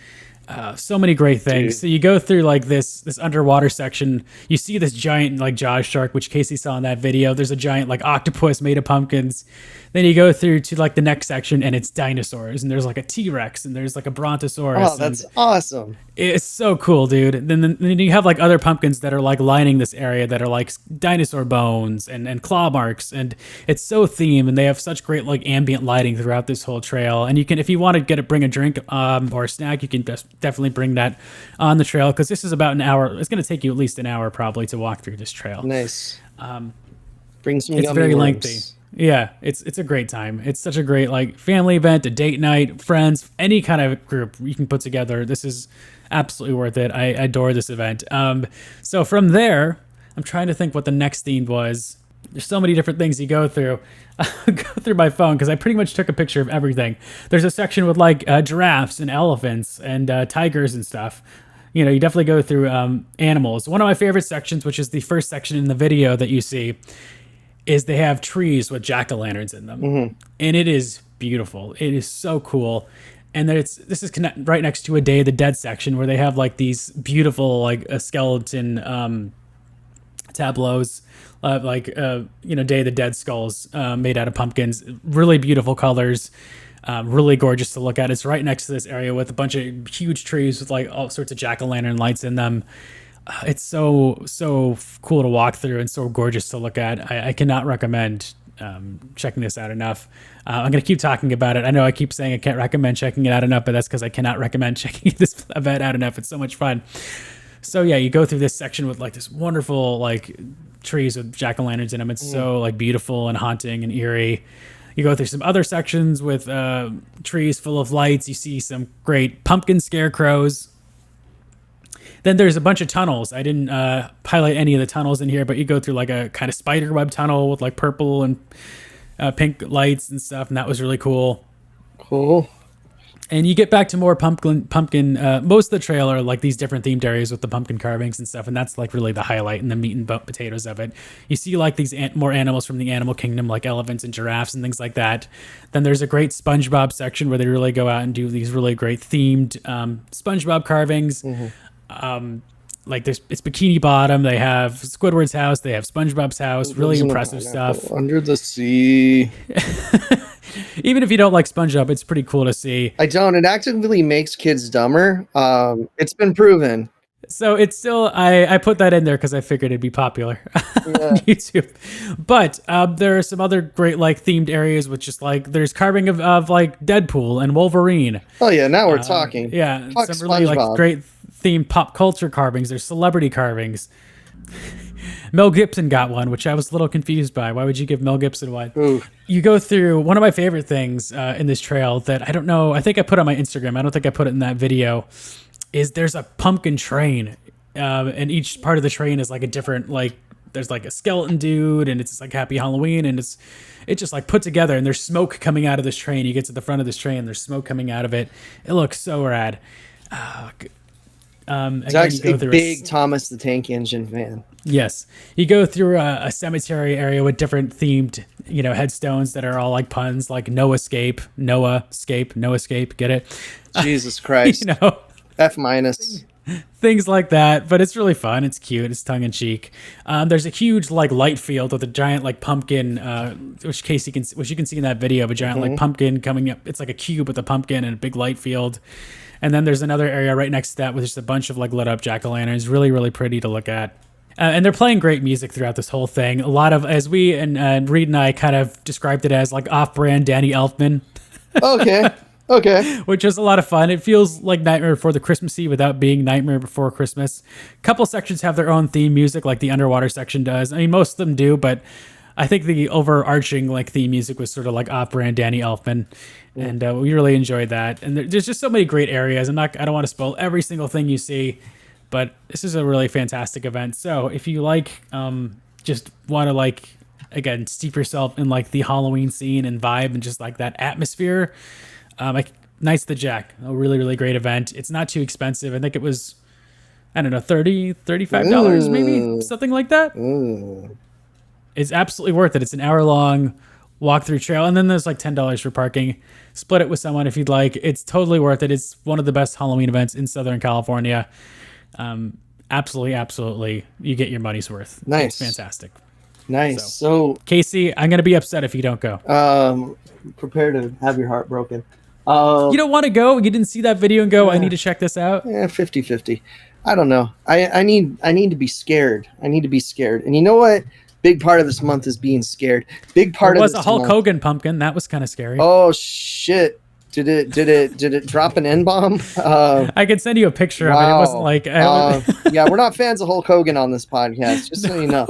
So many great things. Dude. So you go through like this underwater section. You see this giant like Jaws shark, which Casey saw in that video. There's a giant like octopus made of pumpkins. Then you go through to like the next section, and it's dinosaurs. And there's like a T-Rex, and there's like a Brontosaurus. Oh, that's awesome. It's so cool, dude. Then you have like other pumpkins that are like lining this area that are like dinosaur bones and claw marks, and it's so themed. And they have such great like ambient lighting throughout this whole trail. And you can, if you want to bring a drink or a snack, you can definitely bring that on the trail, because this is about an hour. It's going to take you at least an hour probably to walk through this trail. Nice. Bring some. It's very lengthy. Yeah, it's a great time. It's such a great like family event, a date night, friends, any kind of group you can put together. This is absolutely worth it. I adore this event. So from there, I'm trying to think what the next theme was. There's so many different things you go through. I'll go through my phone because I pretty much took a picture of everything. There's a section with like giraffes and elephants and tigers and stuff. You definitely go through animals. One of my favorite sections, which is the first section in the video that you see, is they have trees with jack-o'-lanterns in them. Mm-hmm. And it is beautiful. It is so cool. And this is right next to a Day of the Dead section where they have like these beautiful like skeleton tableaus, Day of the Dead skulls made out of pumpkins. Really beautiful colors. Really gorgeous to look at. It's right next to this area with a bunch of huge trees with like all sorts of jack-o'-lantern lights in them. It's so cool to walk through and so gorgeous to look at. I cannot recommend checking this out enough. I'm going to keep talking about it. I know I keep saying I can't recommend checking it out enough, but that's because I cannot recommend checking this event out enough. It's so much fun. So yeah, you go through this section with like this wonderful like trees with jack-o'-lanterns in them. It's so like beautiful and haunting and eerie. You go through some other sections with trees full of lights. You see some great pumpkin scarecrows. Then there's a bunch of tunnels. I didn't highlight any of the tunnels in here, but you go through like a kind of spider web tunnel with like purple and pink lights and stuff, and that was really cool. Cool. And you get back to more pumpkin. Most of the trail are like these different themed areas with the pumpkin carvings and stuff, and that's like really the highlight and the meat and potatoes of it. You see like these more animals from the animal kingdom, like elephants and giraffes and things like that. Then there's a great SpongeBob section where they really go out and do these really great themed SpongeBob carvings. Like it's Bikini Bottom, they have Squidward's house, they have SpongeBob's house, really impressive stuff. Under the sea. Even if you don't like SpongeBob, it's pretty cool to see. I don't. It actively makes kids dumber. It's been proven. So it's still, I put that in there because I figured it'd be popular on YouTube. But there are some other great like themed areas with just like, there's carving of like Deadpool and Wolverine. Oh yeah, now we're talking. Yeah, Fuck some really SpongeBob. like great themed pop culture carvings. There's celebrity carvings. Mel Gibson got one, which I was a little confused by. Why would you give Mel Gibson one? Ooh. You go through one of my favorite things in this trail that I don't know. I think I put on my Instagram. I don't think I put it in that video. Is there's a pumpkin train, and each part of the train is like a different like. There's like a skeleton dude, and it's like Happy Halloween, and it's just like put together. And there's smoke coming out of this train. You get to the front of this train, there's smoke coming out of it. It looks so rad. Zach's a big Thomas the Tank Engine fan. Yes, you go through a cemetery area with different themed, headstones that are all like puns, like no escape, Noah escape, no escape. Get it? Jesus Christ. F minus. Things like that, but it's really fun. It's cute. It's tongue in cheek. There's a huge like light field with a giant like pumpkin, which you can see in that video of a giant like pumpkin coming up. It's like a cube with a pumpkin and a big light field. And then there's another area right next to that with just a bunch of like lit up jack-o'-lanterns. Really, really pretty to look at. And they're playing great music throughout this whole thing. A lot of, as we and Reed and I kind of described it as like off-brand Danny Elfman. Okay. Which was a lot of fun. It feels like Nightmare Before the Christmas Eve without being Nightmare Before Christmas. A couple sections have their own theme music, like the underwater section does. I mean, most of them do, but I think the overarching like theme music was sort of like off-brand Danny Elfman, and we really enjoyed that. And there's just so many great areas. I don't want to spoil every single thing you see, but this is a really fantastic event. So if you like, just want to like, again, steep yourself in like the Halloween scene and vibe and just like that atmosphere, like Knights of the Jack, a really, really great event. It's not too expensive. I think it was, I don't know, $30, $35 maybe, something like that. It's absolutely worth it. It's an hour-long walk-through trail, and then there's like $10 for parking. Split it with someone if you'd like. It's totally worth it. It's one of the best Halloween events in Southern California. Absolutely, you get your money's worth. Nice. It's fantastic. Nice. So Casey, I'm going to be upset if you don't go. Prepare to have your heart broken. You don't want to go? You didn't see that video and go, I need to check this out? Yeah, 50-50. I don't know. I need to be scared. I need to be scared. And you know what? Big part of this month is being scared. Big part of this was a Hulk Hogan pumpkin. That was kind of scary. Oh shit. Did it drop an N-bomb? I could send you a picture of it. It wasn't like yeah, we're not fans of Hulk Hogan on this podcast, just so you know.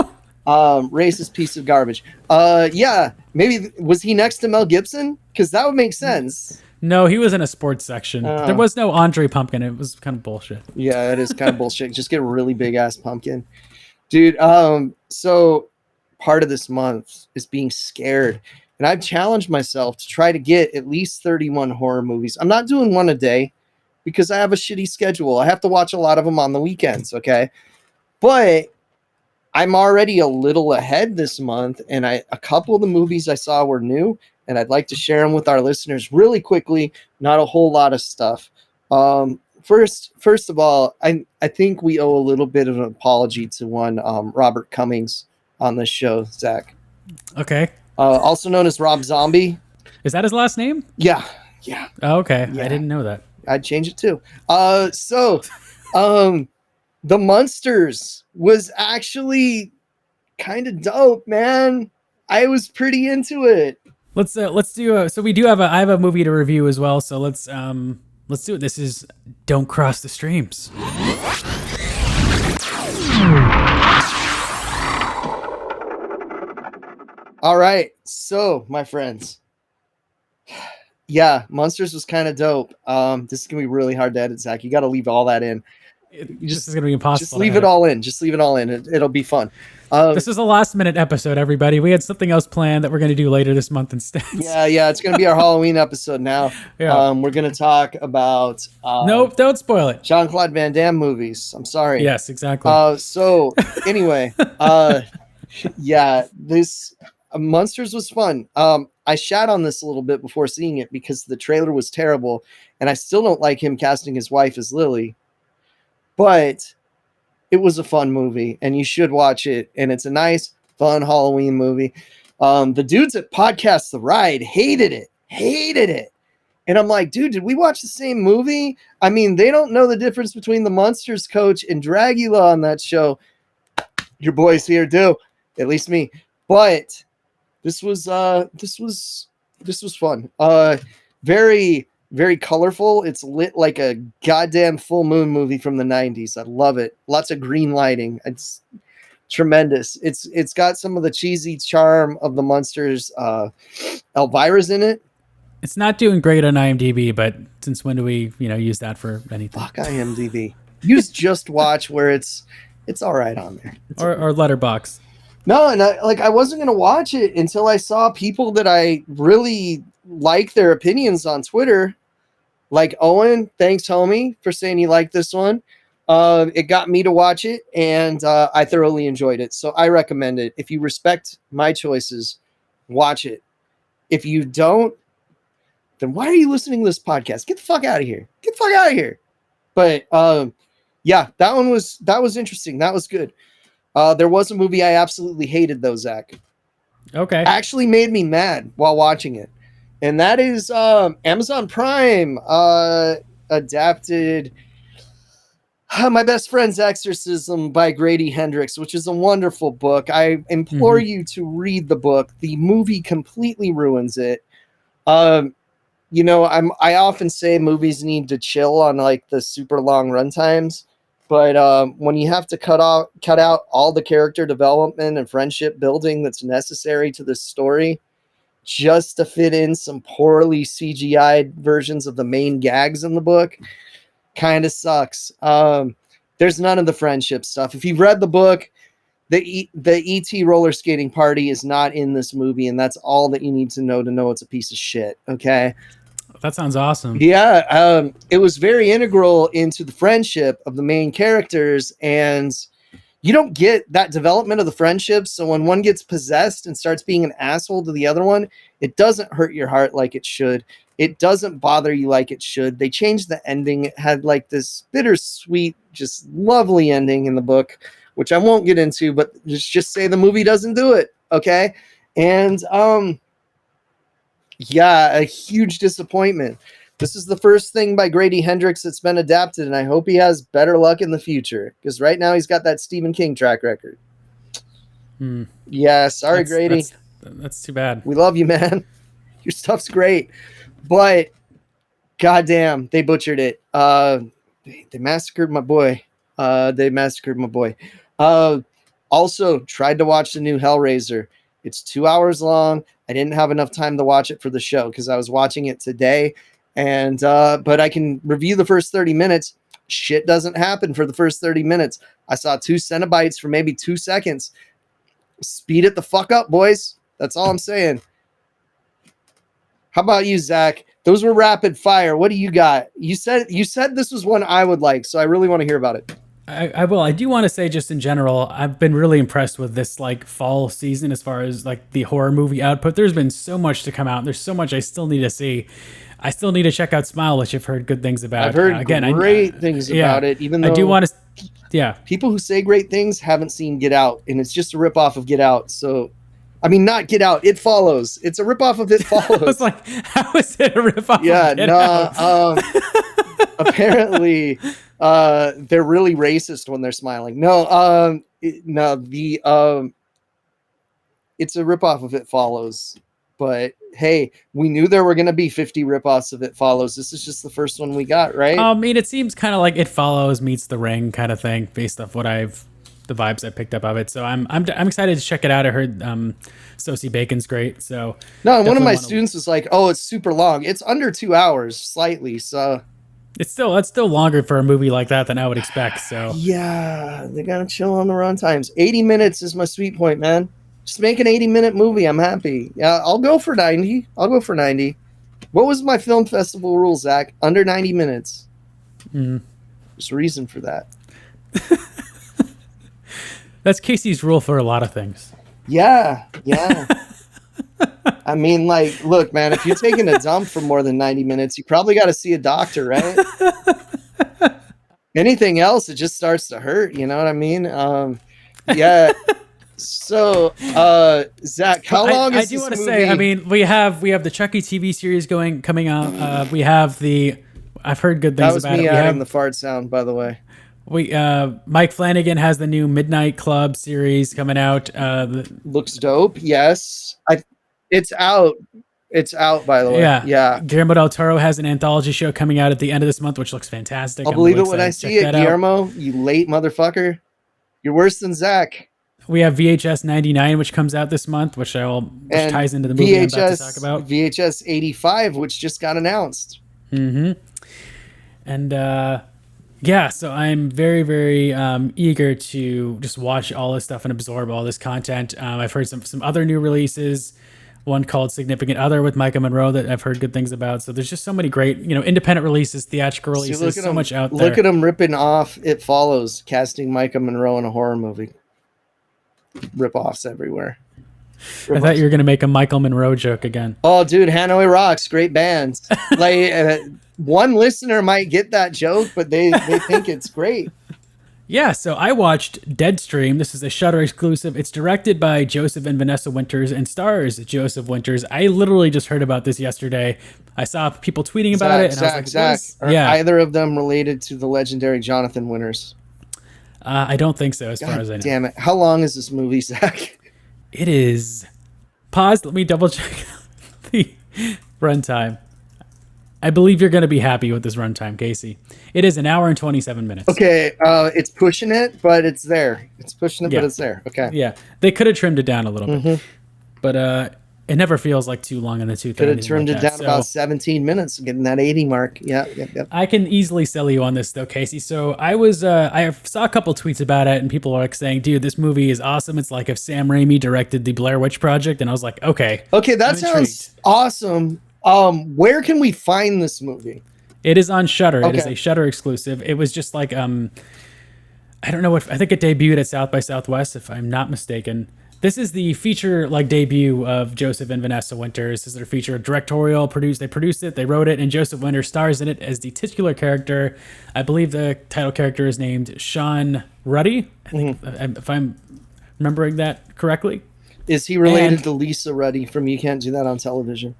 Racist piece of garbage. Yeah, maybe was he next to Mel Gibson? Because that would make sense. No, he was in a sports section. There was no Andre pumpkin. It was kind of bullshit. Yeah, it is kind of bullshit. Just get a really big ass pumpkin. Dude, so part of this month is being scared. And I've challenged myself to try to get at least 31 horror movies. I'm not doing one a day because I have a shitty schedule. I have to watch a lot of them on the weekends, okay? But I'm already a little ahead this month, and a couple of the movies I saw were new, and I'd like to share them with our listeners really quickly. Not a whole lot of stuff. First of all, I think we owe a little bit of an apology to one Robert Cummings on this show, Zach. Okay. Also known as Rob Zombie. Is that his last name? Yeah. Oh, okay. Yeah. I didn't know that. I'd change it too. The Munsters was actually kind of dope, man. I was pretty into it. Let's do so we do have I have a movie to review as well, so let's do it. This is Don't Cross the Streams. All right, so my friends, yeah, Munsters was kind of dope. This is gonna be really hard to edit, Zach. You got to leave all that in. This is gonna be impossible. Just leave it all in. Just leave it all in. It'll be fun. This is a last minute episode, everybody. We had something else planned that we're going to do later this month instead. Yeah, it's going to be our Halloween episode now. Yeah. We're going to talk about nope, don't spoil it. Jean-Claude Van Damme movies. I'm sorry. Yes, exactly. So anyway, yeah, this Munsters was fun. I shat on this a little bit before seeing it because the trailer was terrible, and I still don't like him casting his wife as Lily. But it was a fun movie, and you should watch it. And it's a nice, fun Halloween movie. The dudes at Podcast The Ride hated it. And I'm like, dude, did we watch the same movie? I mean, they don't know the difference between the Munsters coach and Dragula on that show. Your boys here do, at least me. But this was fun. Very, very colorful. It's lit like a goddamn full moon movie from the 90s. I love it. Lots of green lighting. It's tremendous. It's got some of the cheesy charm of the Munsters. Elvira's in it. It's not doing great on IMDb, but since when do we, use that for anything? Fuck IMDb. Use Just Watch where it's all right on there. Or Letterboxd. No, and I wasn't gonna watch it until I saw people that I really like their opinions on Twitter. Like Owen, thanks homie for saying you like this one. It got me to watch it, and I thoroughly enjoyed it. So I recommend it. If you respect my choices, watch it. If you don't, then why are you listening to this podcast? Get the fuck out of here. Get the fuck out of here. But yeah, that was interesting. That was good. There was a movie I absolutely hated though, Zach. Okay. Actually made me mad while watching it. And that is Amazon Prime adapted My Best Friend's Exorcism by Grady Hendrix, which is a wonderful book. I implore you to read the book. The movie completely ruins it. I often say movies need to chill on like the super long runtimes, but when you have to cut out all the character development and friendship building that's necessary to this story just to fit in some poorly CGI'd versions of the main gags in the book, kind of sucks. There's none of the friendship stuff. If you've read the book, the E.T. roller skating party is not in this movie, and that's all that you need to know it's a piece of shit. Okay. That sounds awesome. Yeah. It was very integral into the friendship of the main characters, and you don't get that development of the friendship. So when one gets possessed and starts being an asshole to the other one, it doesn't hurt your heart like it should. It doesn't bother you like it should. They changed the ending. It had like this bittersweet, just lovely ending in the book, which I won't get into, but just say the movie doesn't do it. Okay. And, yeah, a huge disappointment. This is the first thing by Grady Hendrix that's been adapted, and I hope he has better luck in the future, because right now he's got that Stephen King track record. Yeah, sorry, Grady. That's too bad. We love you, man. Your stuff's great, but goddamn, they butchered it. They massacred my boy. Also, tried to watch the new Hellraiser. It's 2 hours long. I didn't have enough time to watch it for the show because I was watching it today. And but I can review the first 30 minutes. Shit doesn't happen for the first 30 minutes. I saw 2 Cenobites for maybe 2 seconds. Speed it the fuck up, boys. That's all I'm saying. How about you, Zach? Those were rapid fire. What do you got? You said this was one I would like, so I really want to hear about it. I will. I do want to say, just in general, I've been really impressed with this like fall season as far as like the horror movie output. There's been so much to come out. There's so much I still need to see. I still need to check out Smile, which I've heard good things about. I've heard great things about it, even though I do want to. Yeah, people who say great things haven't seen Get Out, and it's just a ripoff of Get Out. So, I mean, not Get Out. It Follows. It's a ripoff of It Follows. I was like, how is it a ripoff? Yeah, of Get Out? Apparently, They're really racist when they're smiling. No, it's a ripoff of It Follows. But hey, we knew there were going to be 50 ripoffs of It Follows. This is just the first one we got, right? I mean, it seems kind of like It Follows meets The Ring kind of thing, based off the vibes I picked up of it. So I'm excited to check it out. I heard Sosie Bacon's great. So no, one of my students was like, "Oh, it's super long. It's under 2 hours, slightly." So that's still longer for a movie like that than I would expect. So yeah, they gotta chill on the run times. 80 minutes is my sweet point, man. Just make an 80-minute movie. I'm happy. Yeah, I'll go for 90. What was my film festival rule, Zach? Under 90 minutes. There's a reason for that. That's Casey's rule for a lot of things. Yeah. I mean, like, look, man, if you're taking a dump for more than 90 minutes, you probably got to see a doctor, right? Anything else, it just starts to hurt. You know what I mean? Yeah. So, Zach, how long is this movie? I do want to say, I mean, we have the Chucky TV series coming out. We have I've heard good things about it. That was me adding the fart sound, by the way. Mike Flanagan has the new Midnight Club series coming out. Looks dope. Yes. It's out. It's out, by the way. Yeah. Guillermo del Toro has an anthology show coming out at the end of this month, which looks fantastic. I'll believe it when I see it, Guillermo. You late motherfucker. You're worse than Zach. We have VHS 99, which comes out this month, which ties into the movie I'm about to talk about. VHS 85, which just got announced. Mm-hmm. And yeah, so I'm very, very eager to just watch all this stuff and absorb all this content. I've heard some other new releases. One called Significant Other with Micah Monroe that I've heard good things about. So there's just so many great, independent releases, theatrical releases, so much out there. Look at them ripping off It Follows, casting Micah Monroe in a horror movie. Rip-offs everywhere. I thought you were going to make a Michael Monroe joke again. Oh, dude, Hanoi rocks. Great bands. Like, one listener might get that joke, but they think it's great. Yeah, so I watched Deadstream. This is a Shudder exclusive. It's directed by Joseph and Vanessa Winters and stars Joseph Winters. I literally just heard about this yesterday. I saw people tweeting about it, and I was like, Zach, are either of them related to the legendary Jonathan Winters? I don't think so, as far as I know. Damn it. How long is this movie, Zach? It is... Pause. Let me double check the runtime. I believe you're going to be happy with this runtime, Casey. It is 1 hour and 27 minutes. Okay, it's pushing it, but it's there. It's pushing it, but it's there. Okay. Yeah, they could have trimmed it down a little bit, but it never feels like too long in the tooth. Could have trimmed it down about 17 minutes, getting that 80 mark. Yep. I can easily sell you on this though, Casey. So I saw a couple tweets about it, and people are like saying, "Dude, this movie is awesome. It's like if Sam Raimi directed the Blair Witch Project." And I was like, "Okay, that sounds awesome." Where can we find this movie? It is on Shudder. Okay. It is a Shudder exclusive. It was just like I don't know what I think it debuted at South by Southwest, if I'm not mistaken. This is the feature debut of Joseph and Vanessa Winters. This is their feature directorial produced. They produced it, they wrote it, and Joseph Winters stars in it as the titular character. I believe the title character is named Sean Ruddy. I think, if I'm remembering that correctly. Is he related to Lisa Ruddy from You Can't Do That on Television?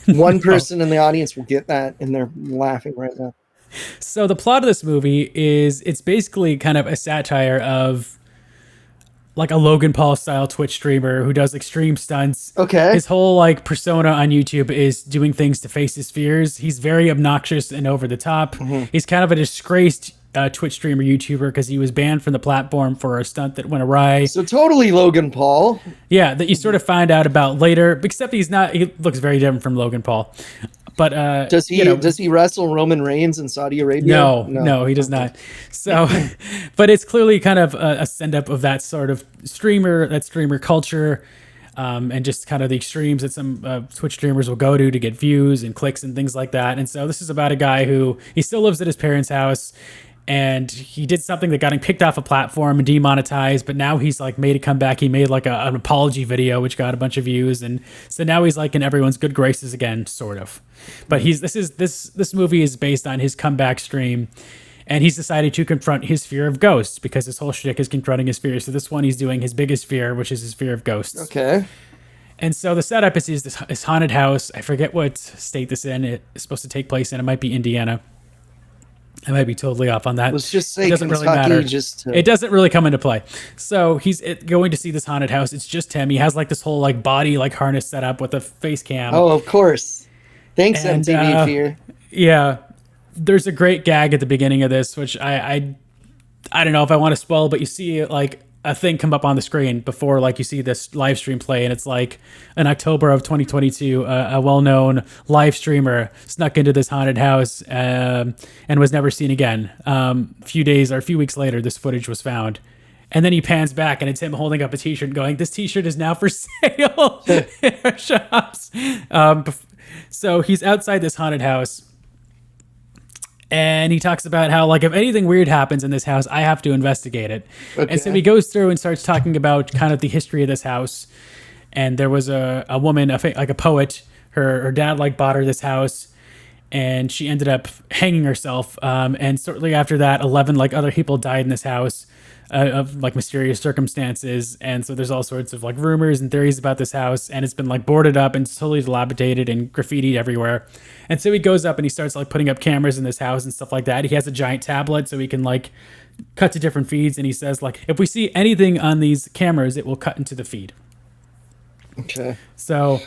One person in the audience will get that, and they're laughing right now. So the plot of this movie is it's basically kind of a satire of like a Logan Paul style Twitch streamer who does extreme stunts. Okay. His whole persona on YouTube is doing things to face his fears. He's very obnoxious and over the top. He's kind of a disgraced Twitch streamer YouTuber because he was banned from the platform for a stunt that went awry. So totally Logan Paul. Yeah, that you sort of find out about later, except he looks very different from Logan Paul. But does he wrestle Roman Reigns in Saudi Arabia? No, he does not. So, but it's clearly kind of a send up of that sort of streamer culture, and just kind of the extremes that some Twitch streamers will go to get views and clicks and things like that. And so this is about a guy who he still lives at his parents' house, and he did something that got him kicked off a platform and demonetized, but now he's made a comeback. He made an apology video, which got a bunch of views. And so now he's in everyone's good graces again, sort of. But this movie is based on his comeback stream, and he's decided to confront his fear of ghosts because his whole shtick is confronting his fear. So this one, he's doing his biggest fear, which is his fear of ghosts. Okay. And so the setup is this haunted house. I forget what state this is supposed to take place in. It might be Indiana. I might be totally off on that. Let's just say it doesn't Kentucky really matter. It doesn't really come into play. So he's going to see this haunted house. It's just him. He has like this whole like body like harness set up with a face cam. Oh, of course. Thanks, MTV Fear. Yeah. There's a great gag at the beginning of this, which I don't know if I want to spoil, but you see like a thing come up on the screen before like you see this live stream play, and it's like in October of 2022, a well-known live streamer snuck into this haunted house and was never seen again. A few weeks later, this footage was found. And then he pans back and it's him holding up a t-shirt going, this t-shirt is now for sale in our shops. So he's outside this haunted house. And he talks about how, like, if anything weird happens in this house, I have to investigate it. Okay. And so he goes through and starts talking about kind of the history of this house. And there was a woman, like a poet, her dad, like, bought her this house. And she ended up hanging herself. And shortly after that, 11, like, other people died in this house of, like, mysterious circumstances. And so there's all sorts of, like, rumors and theories about this house. And it's been, like, boarded up and totally dilapidated and graffitied everywhere. And so he goes up and he starts like putting up cameras in this house and stuff like that. He has a giant tablet so he can like cut to different feeds. And he says like, if we see anything on these cameras, it will cut into the feed. Okay. So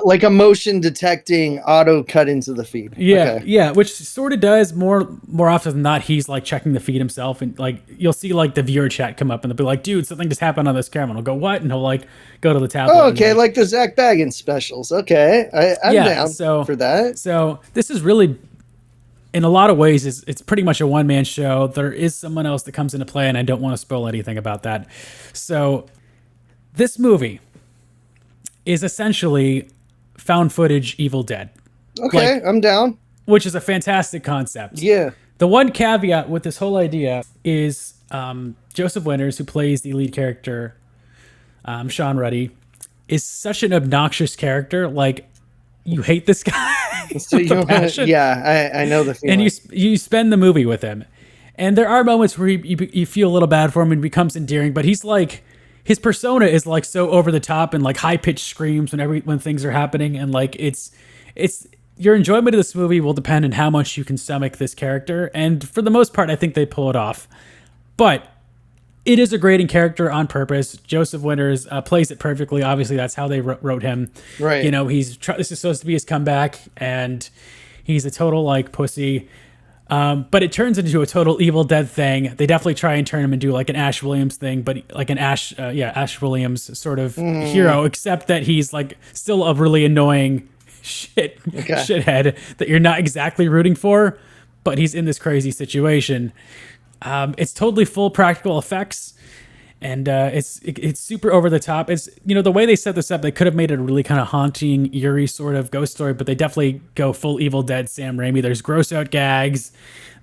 like a motion detecting auto cut into the feed. Yeah. Okay. Yeah. Which sort of does more often than not. He's like checking the feed himself, and like you'll see like the viewer chat come up and they'll be like, dude, something just happened on this camera. And he'll go, what? And he'll like go to the tablet. Oh, okay. Like the Zach Baggins specials. Okay. I'm down for that. So this is really, in a lot of ways, it's pretty much a one-man show. There is someone else that comes into play, and I don't want to spoil anything about that. So this movie is essentially found footage Evil Dead. Okay, like, I'm down. Which is a fantastic concept. Yeah. The one caveat with this whole idea is Joseph Winters, who plays the lead character, Sean Ruddy, is such an obnoxious character. Like, you hate this guy. So I know the feeling. And you spend the movie with him. And there are moments where you feel a little bad for him and becomes endearing, but he's like, his persona is like so over the top and like high pitched screams when things are happening, and like it's your enjoyment of this movie will depend on how much you can stomach this character, and for the most part, I think they pull it off. But it is a grating character on purpose. Joseph Winters plays it perfectly. Obviously, that's how they wrote him. Right. You know, this is supposed to be his comeback, and he's a total like pussy. But it turns into a total Evil Dead thing. They definitely try and turn him into like an Ash Williams thing, but like an Ash Williams sort of hero, except that he's like still a really annoying shithead that you're not exactly rooting for, but he's in this crazy situation. It's totally full practical effects. And it's super over the top. It's, you know, the way they set this up, they could have made it a really kind of haunting, eerie sort of ghost story, but they definitely go full Evil Dead Sam Raimi. There's gross out gags,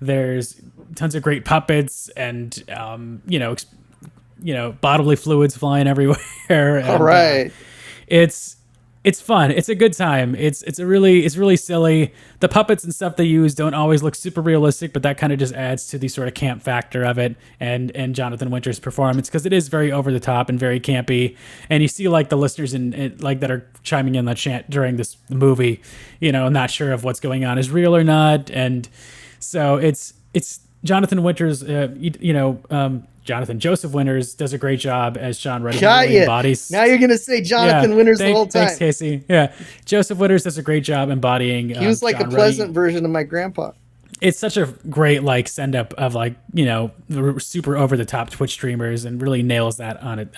there's tons of great puppets, and bodily fluids flying everywhere. And, all right, it's fun. It's a good time. It's really silly. The puppets and stuff they use don't always look super realistic, but that kind of just adds to the sort of camp factor of it, and Jonathan Winters' performance, because it is very over the top and very campy. And you see like the listeners in like that are chiming in the chant during this movie, you know, not sure if what's going on is real or not. And so it's Jonathan Winters, Joseph Winters does a great job as Sean Ruddy. Embodies. Now you're gonna say Jonathan Winters the whole time. Thanks, Casey. Yeah, Joseph Winters does a great job embodying. He was like Sean a pleasant version of my grandpa. It's such a great like send up of like, you know, the super over the top Twitch streamers, and really nails that on its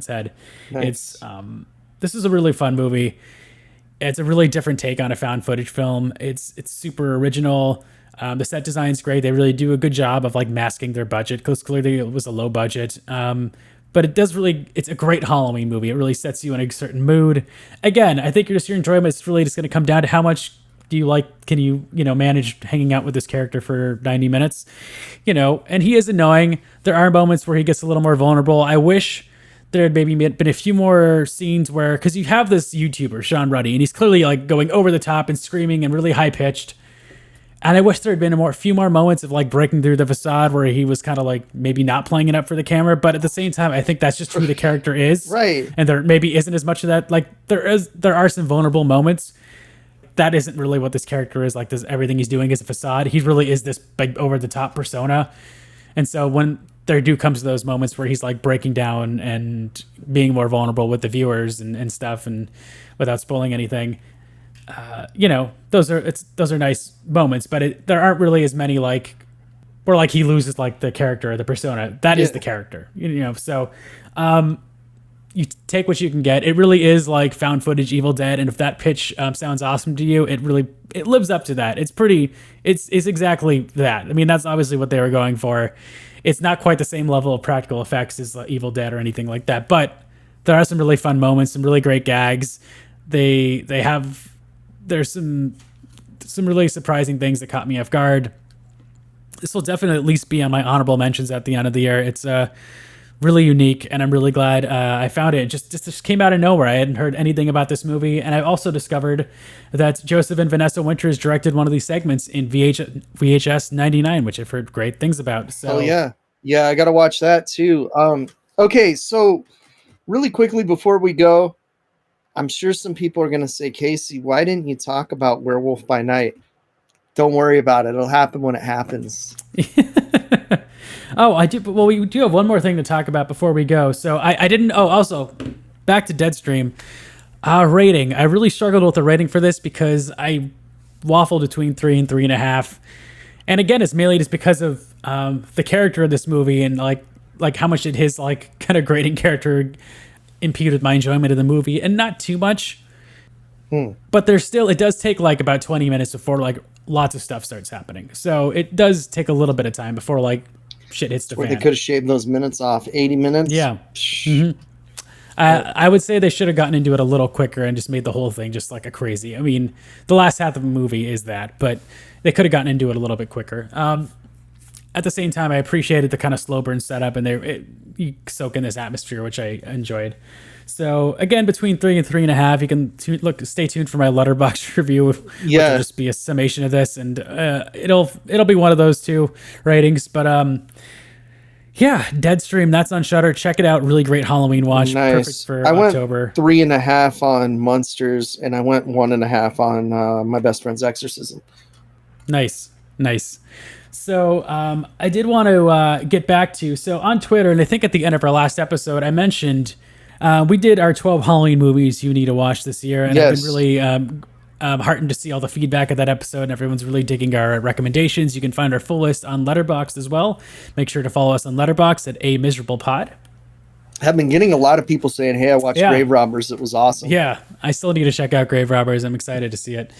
head. Nice. It's this is a really fun movie. It's a really different take on a found footage film. It's super original. The set design's great. They really do a good job of like masking their budget, because clearly it was a low budget. But it's a great Halloween movie. It really sets you in a certain mood. Again, I think your enjoyment is really just going to come down to how much can you manage hanging out with this character for 90 minutes, and he is annoying. There are moments where he gets a little more vulnerable. I wish there had maybe been a few more scenes where, because you have this YouTuber, Sean Ruddy, and he's clearly like going over the top and screaming and really high pitched. And I wish there had been a few more moments of like breaking through the facade where he was kind of like maybe not playing it up for the camera. But at the same time, I think that's just who the character is. Right. And there maybe isn't as much of that. Like there are some vulnerable moments. that isn't really what this character is. Like, this everything he's doing is a facade. He really is this big over the top persona. And so when there comes to those moments where he's like breaking down and being more vulnerable with the viewers and stuff, and without spoiling anything, those are nice moments. But there aren't really as many like where like he loses like the character or the persona. That is the character, So you take what you can get. It really is like found footage Evil Dead, and if that pitch sounds awesome to you, it lives up to that. It's exactly that. I mean, that's obviously what they were going for. It's not quite the same level of practical effects as Evil Dead or anything like that, but there are some really fun moments, some really great gags. There's some really surprising things that caught me off guard. This will definitely at least be on my honorable mentions at the end of the year. It's really unique, and I'm really glad I found it. It just came out of nowhere. I hadn't heard anything about this movie, and I also discovered that Joseph and Vanessa Winters directed one of these segments in VHS 99, which I've heard great things about. So, I gotta watch that too. Okay, so really quickly before we go, I'm sure some people are gonna say, Casey, why didn't you talk about Werewolf by Night? Don't worry about it. It'll happen when it happens. Oh, I do. Well, we do have one more thing to talk about before we go. So I didn't. Oh, also, back to Deadstream. Rating. I really struggled with the rating for this because I waffled between 3 and 3.5. And again, it's mainly just because of the character of this movie and like how much did his like kind of grating character impede with my enjoyment of the movie, and not too much. But it does take like about 20 minutes before like lots of stuff starts happening. So it does take a little bit of time before like shit hits the fan. They could have shaved those minutes off. 80 minutes. Yeah. Mm-hmm. I would say they should have gotten into it a little quicker and just made the whole thing just like a crazy. I mean, the last half of the movie is that, but they could have gotten into it a little bit quicker. At the same time, I appreciated the kind of slow burn setup, and you soak in this atmosphere, which I enjoyed. So again, between 3 and 3.5, you can stay tuned for my Letterboxd review. Which will just be a summation of this, and it'll be one of those two ratings. But Deadstream, that's on Shudder. Check it out. Really great Halloween watch. Nice. Perfect for October. Went 3.5 on Munsters, and I went 1.5 on my best friend's Exorcism. Nice. So I did want to get back to, so on Twitter, and I think at the end of our last episode, I mentioned we did our 12 Halloween movies you need to watch this year, and I've been really heartened to see all the feedback of that episode, and everyone's really digging our recommendations. You can find our full list on Letterboxd as well. Make sure to follow us on Letterboxd at A Miserable Pod. I've been getting a lot of people saying, hey, I watched Grave Robbers. It was awesome. Yeah, I still need to check out Grave Robbers. I'm excited to see it.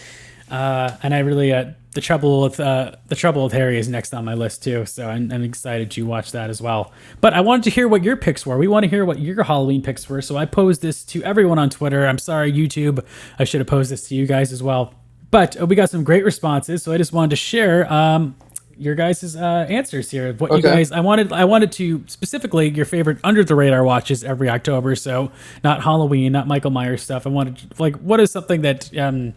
And I really, the Trouble with Harry is next on my list too. So I'm excited to watch that as well. But I wanted to hear what your picks were. We want to hear what your Halloween picks were. So I posed this to everyone on Twitter. I'm sorry, YouTube. I should have posed this to you guys as well. But we got some great responses. So I just wanted to share, your guys' answers here. What you guys, I wanted to specifically your favorite under the radar watches every October. So not Halloween, not Michael Myers stuff. I wanted what is something that,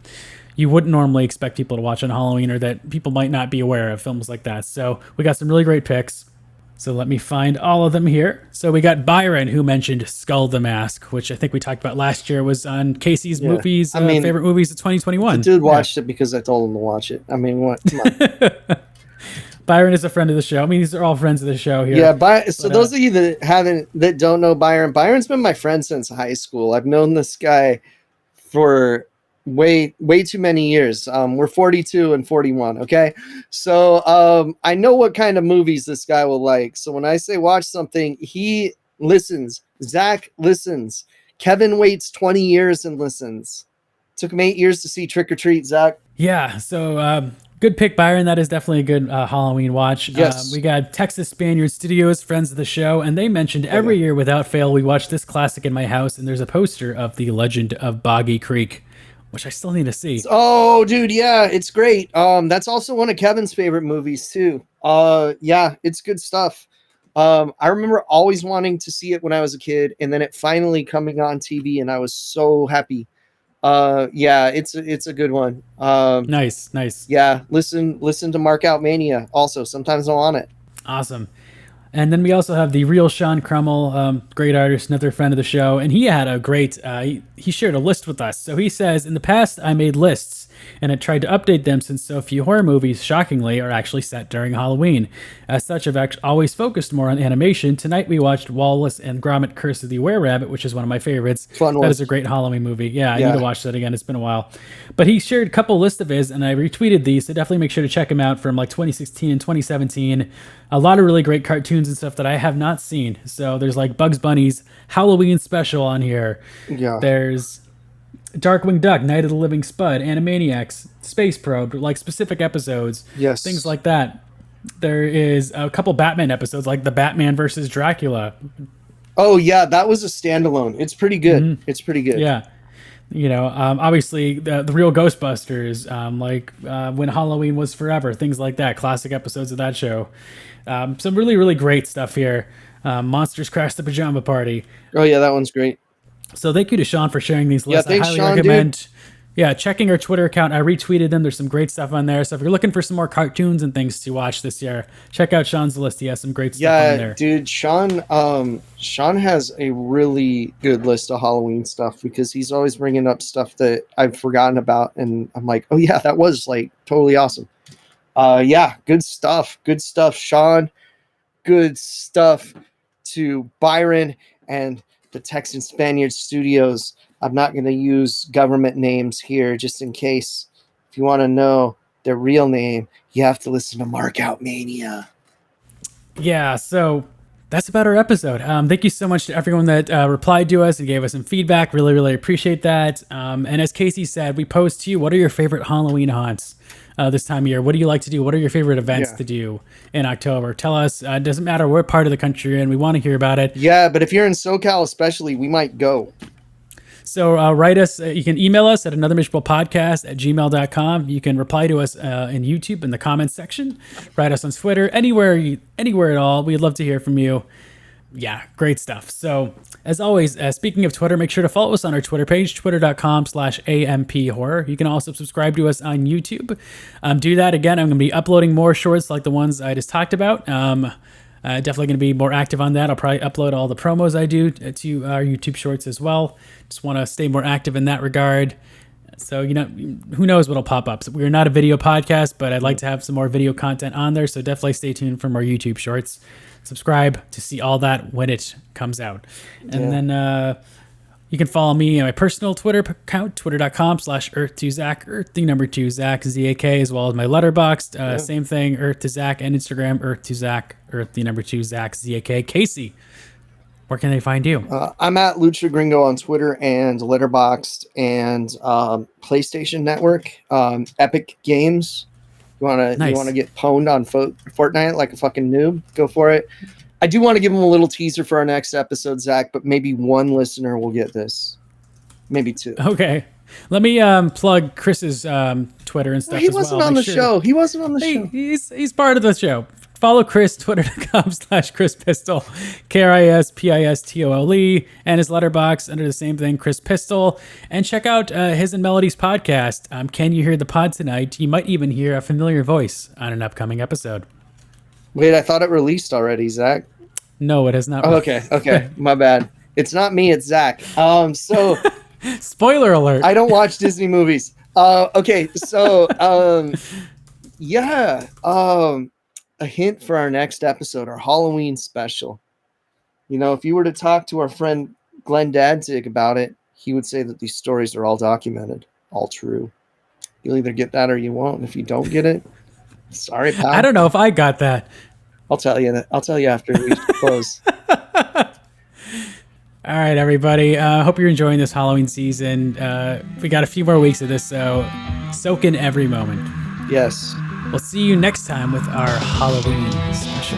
you wouldn't normally expect people to watch on Halloween, or that people might not be aware of, films like that. So we got some really great picks. So let me find all of them here. So we got Byron, who mentioned Skull the Mask, which I think we talked about last year, was on Casey's favorite movies of 2021. The dude watched it because I told him to watch it. I mean, what? Come on. Byron is a friend of the show. I mean, these are all friends of the show here. Yeah, so those of you that don't know Byron's been my friend since high school. I've known this guy for way too many years. We're 42 and 41. Okay. So, I know what kind of movies this guy will like. So when I say watch something, he listens. Zach listens. Kevin waits 20 years and listens. Took him 8 years to see Trick or Treat, Zach. Yeah. So, good pick, Byron. That is definitely a good Halloween watch. Yes. We got Texas Spaniard Studios, friends of the show, and they mentioned every year without fail, we watch this classic in my house, and there's a poster of The Legend of Boggy Creek, which I still need to see. Oh, dude, yeah, it's great. That's also one of Kevin's favorite movies too. Yeah, it's good stuff. I remember always wanting to see it when I was a kid, and then it finally coming on TV, and I was so happy. Yeah, it's a good one. Nice. Yeah, listen to Mark Out Mania. Also, sometimes I'm on it. Awesome. And then we also have the real Sean Crummell, great artist, another friend of the show. And he had a great, he shared a list with us. So he says, in the past, I made lists and it tried to update them since so few horror movies, shockingly, are actually set during Halloween. As such, I've always focused more on animation. Tonight we watched Wallace and Gromit: Curse of the Were-Rabbit, which is one of my favorites. Fun one. That is a great Halloween movie. Yeah, I need to watch that again. It's been a while. But he shared a couple lists of his, and I retweeted these, so definitely make sure to check him out from like 2016 and 2017. A lot of really great cartoons and stuff that I have not seen. So there's like Bugs Bunny's Halloween special on here. Yeah. There's Darkwing Duck, Night of the Living Spud, Animaniacs, Space Probe, like specific episodes. Yes. Things like that. There is a couple Batman episodes, like the Batman versus Dracula. Oh, yeah, that was a standalone. It's pretty good. Mm-hmm. It's pretty good. Yeah. You know, obviously the real Ghostbusters, like When Halloween Was Forever, things like that, classic episodes of that show. Some really, really great stuff here. Monsters Crash the Pajama Party. Oh, yeah, that one's great. So thank you to Sean for sharing these lists. Yeah, thanks, I highly Sean, recommend dude. checking our Twitter account. I retweeted them. There's some great stuff on there. So if you're looking for some more cartoons and things to watch this year, check out Sean's list. He has some great stuff on there. Yeah, dude, Sean has a really good list of Halloween stuff because he's always bringing up stuff that I've forgotten about, and I'm like, oh yeah, that was like totally awesome. Yeah, good stuff, Sean. Good stuff to Byron and the Texan Spaniard Studios. I'm not going to use government names here just in case. If you want to know their real name, you have to listen to Markout Mania. Yeah, so that's about our episode. Thank you so much to everyone that replied to us and gave us some feedback. Really, really appreciate that. And as Casey said, we posed to you, what are your favorite Halloween haunts this time of year? What do you like to do? What are your favorite events to do in October? Tell us. It doesn't matter what part of the country you're in. We want to hear about it. Yeah, but if you're in SoCal especially, we might go. So write us. You can email us at anothermiserablepodcast@gmail.com. You can reply to us in YouTube in the comments section. Write us on Twitter. Anywhere at all. We'd love to hear from you. Yeah, great stuff. So as always, speaking of Twitter, make sure to follow us on our Twitter page, twitter.com/AMPHorror. You can also subscribe to us on YouTube. Do that. Again, I'm going to be uploading more shorts like the ones I just talked about. Definitely going to be more active on that. I'll probably upload all the promos I do to our YouTube shorts as well. Just want to stay more active in that regard. So, who knows what'll pop up. So we're not a video podcast, but I'd like to have some more video content on there. So definitely stay tuned for more YouTube shorts. Subscribe to see all that when it comes out. And then you can follow me on my personal Twitter account, twitter.com/Earth2Zach, Earth2Zach, Z-A-K, as well as my Letterboxd. Same thing, Earth2Zach, and Instagram, Earth2Zach, Earth2Zach, Z-A-K. Casey, where can they find you? I'm at Lucha Gringo on Twitter and Letterboxd and PlayStation Network, Epic Games. You want to get pwned on Fortnite like a fucking noob? Go for it. I do want to give them a little teaser for our next episode, Zach, but maybe one listener will get this. Maybe two. Okay. Let me plug Kris's Twitter and stuff as well. He wasn't on the show. He wasn't on the show. He's part of the show. Follow Kris, twitter.com/KrisPistol, KrisPistole, and his letterbox under the same thing, Kris Pistol. And check out his and Melody's podcast, Can You Hear the Pod Tonight? You might even hear a familiar voice on an upcoming episode. Wait, I thought it released already, Zach. No, it has not. Oh, okay. My bad. It's not me, it's Zach. So spoiler alert. I don't watch Disney movies. Okay, so a hint for our next episode, our Halloween special. If you were to talk to our friend Glenn Danzig about it, he would say that these stories are all documented, all true. You'll either get that or you won't. If you don't get it, sorry, pal. I don't know if I got that. I'll tell you after we close. All right, everybody. Hope you're enjoying this Halloween season. We got a few more weeks of this, so soak in every moment. Yes. We'll see you next time with our Halloween special.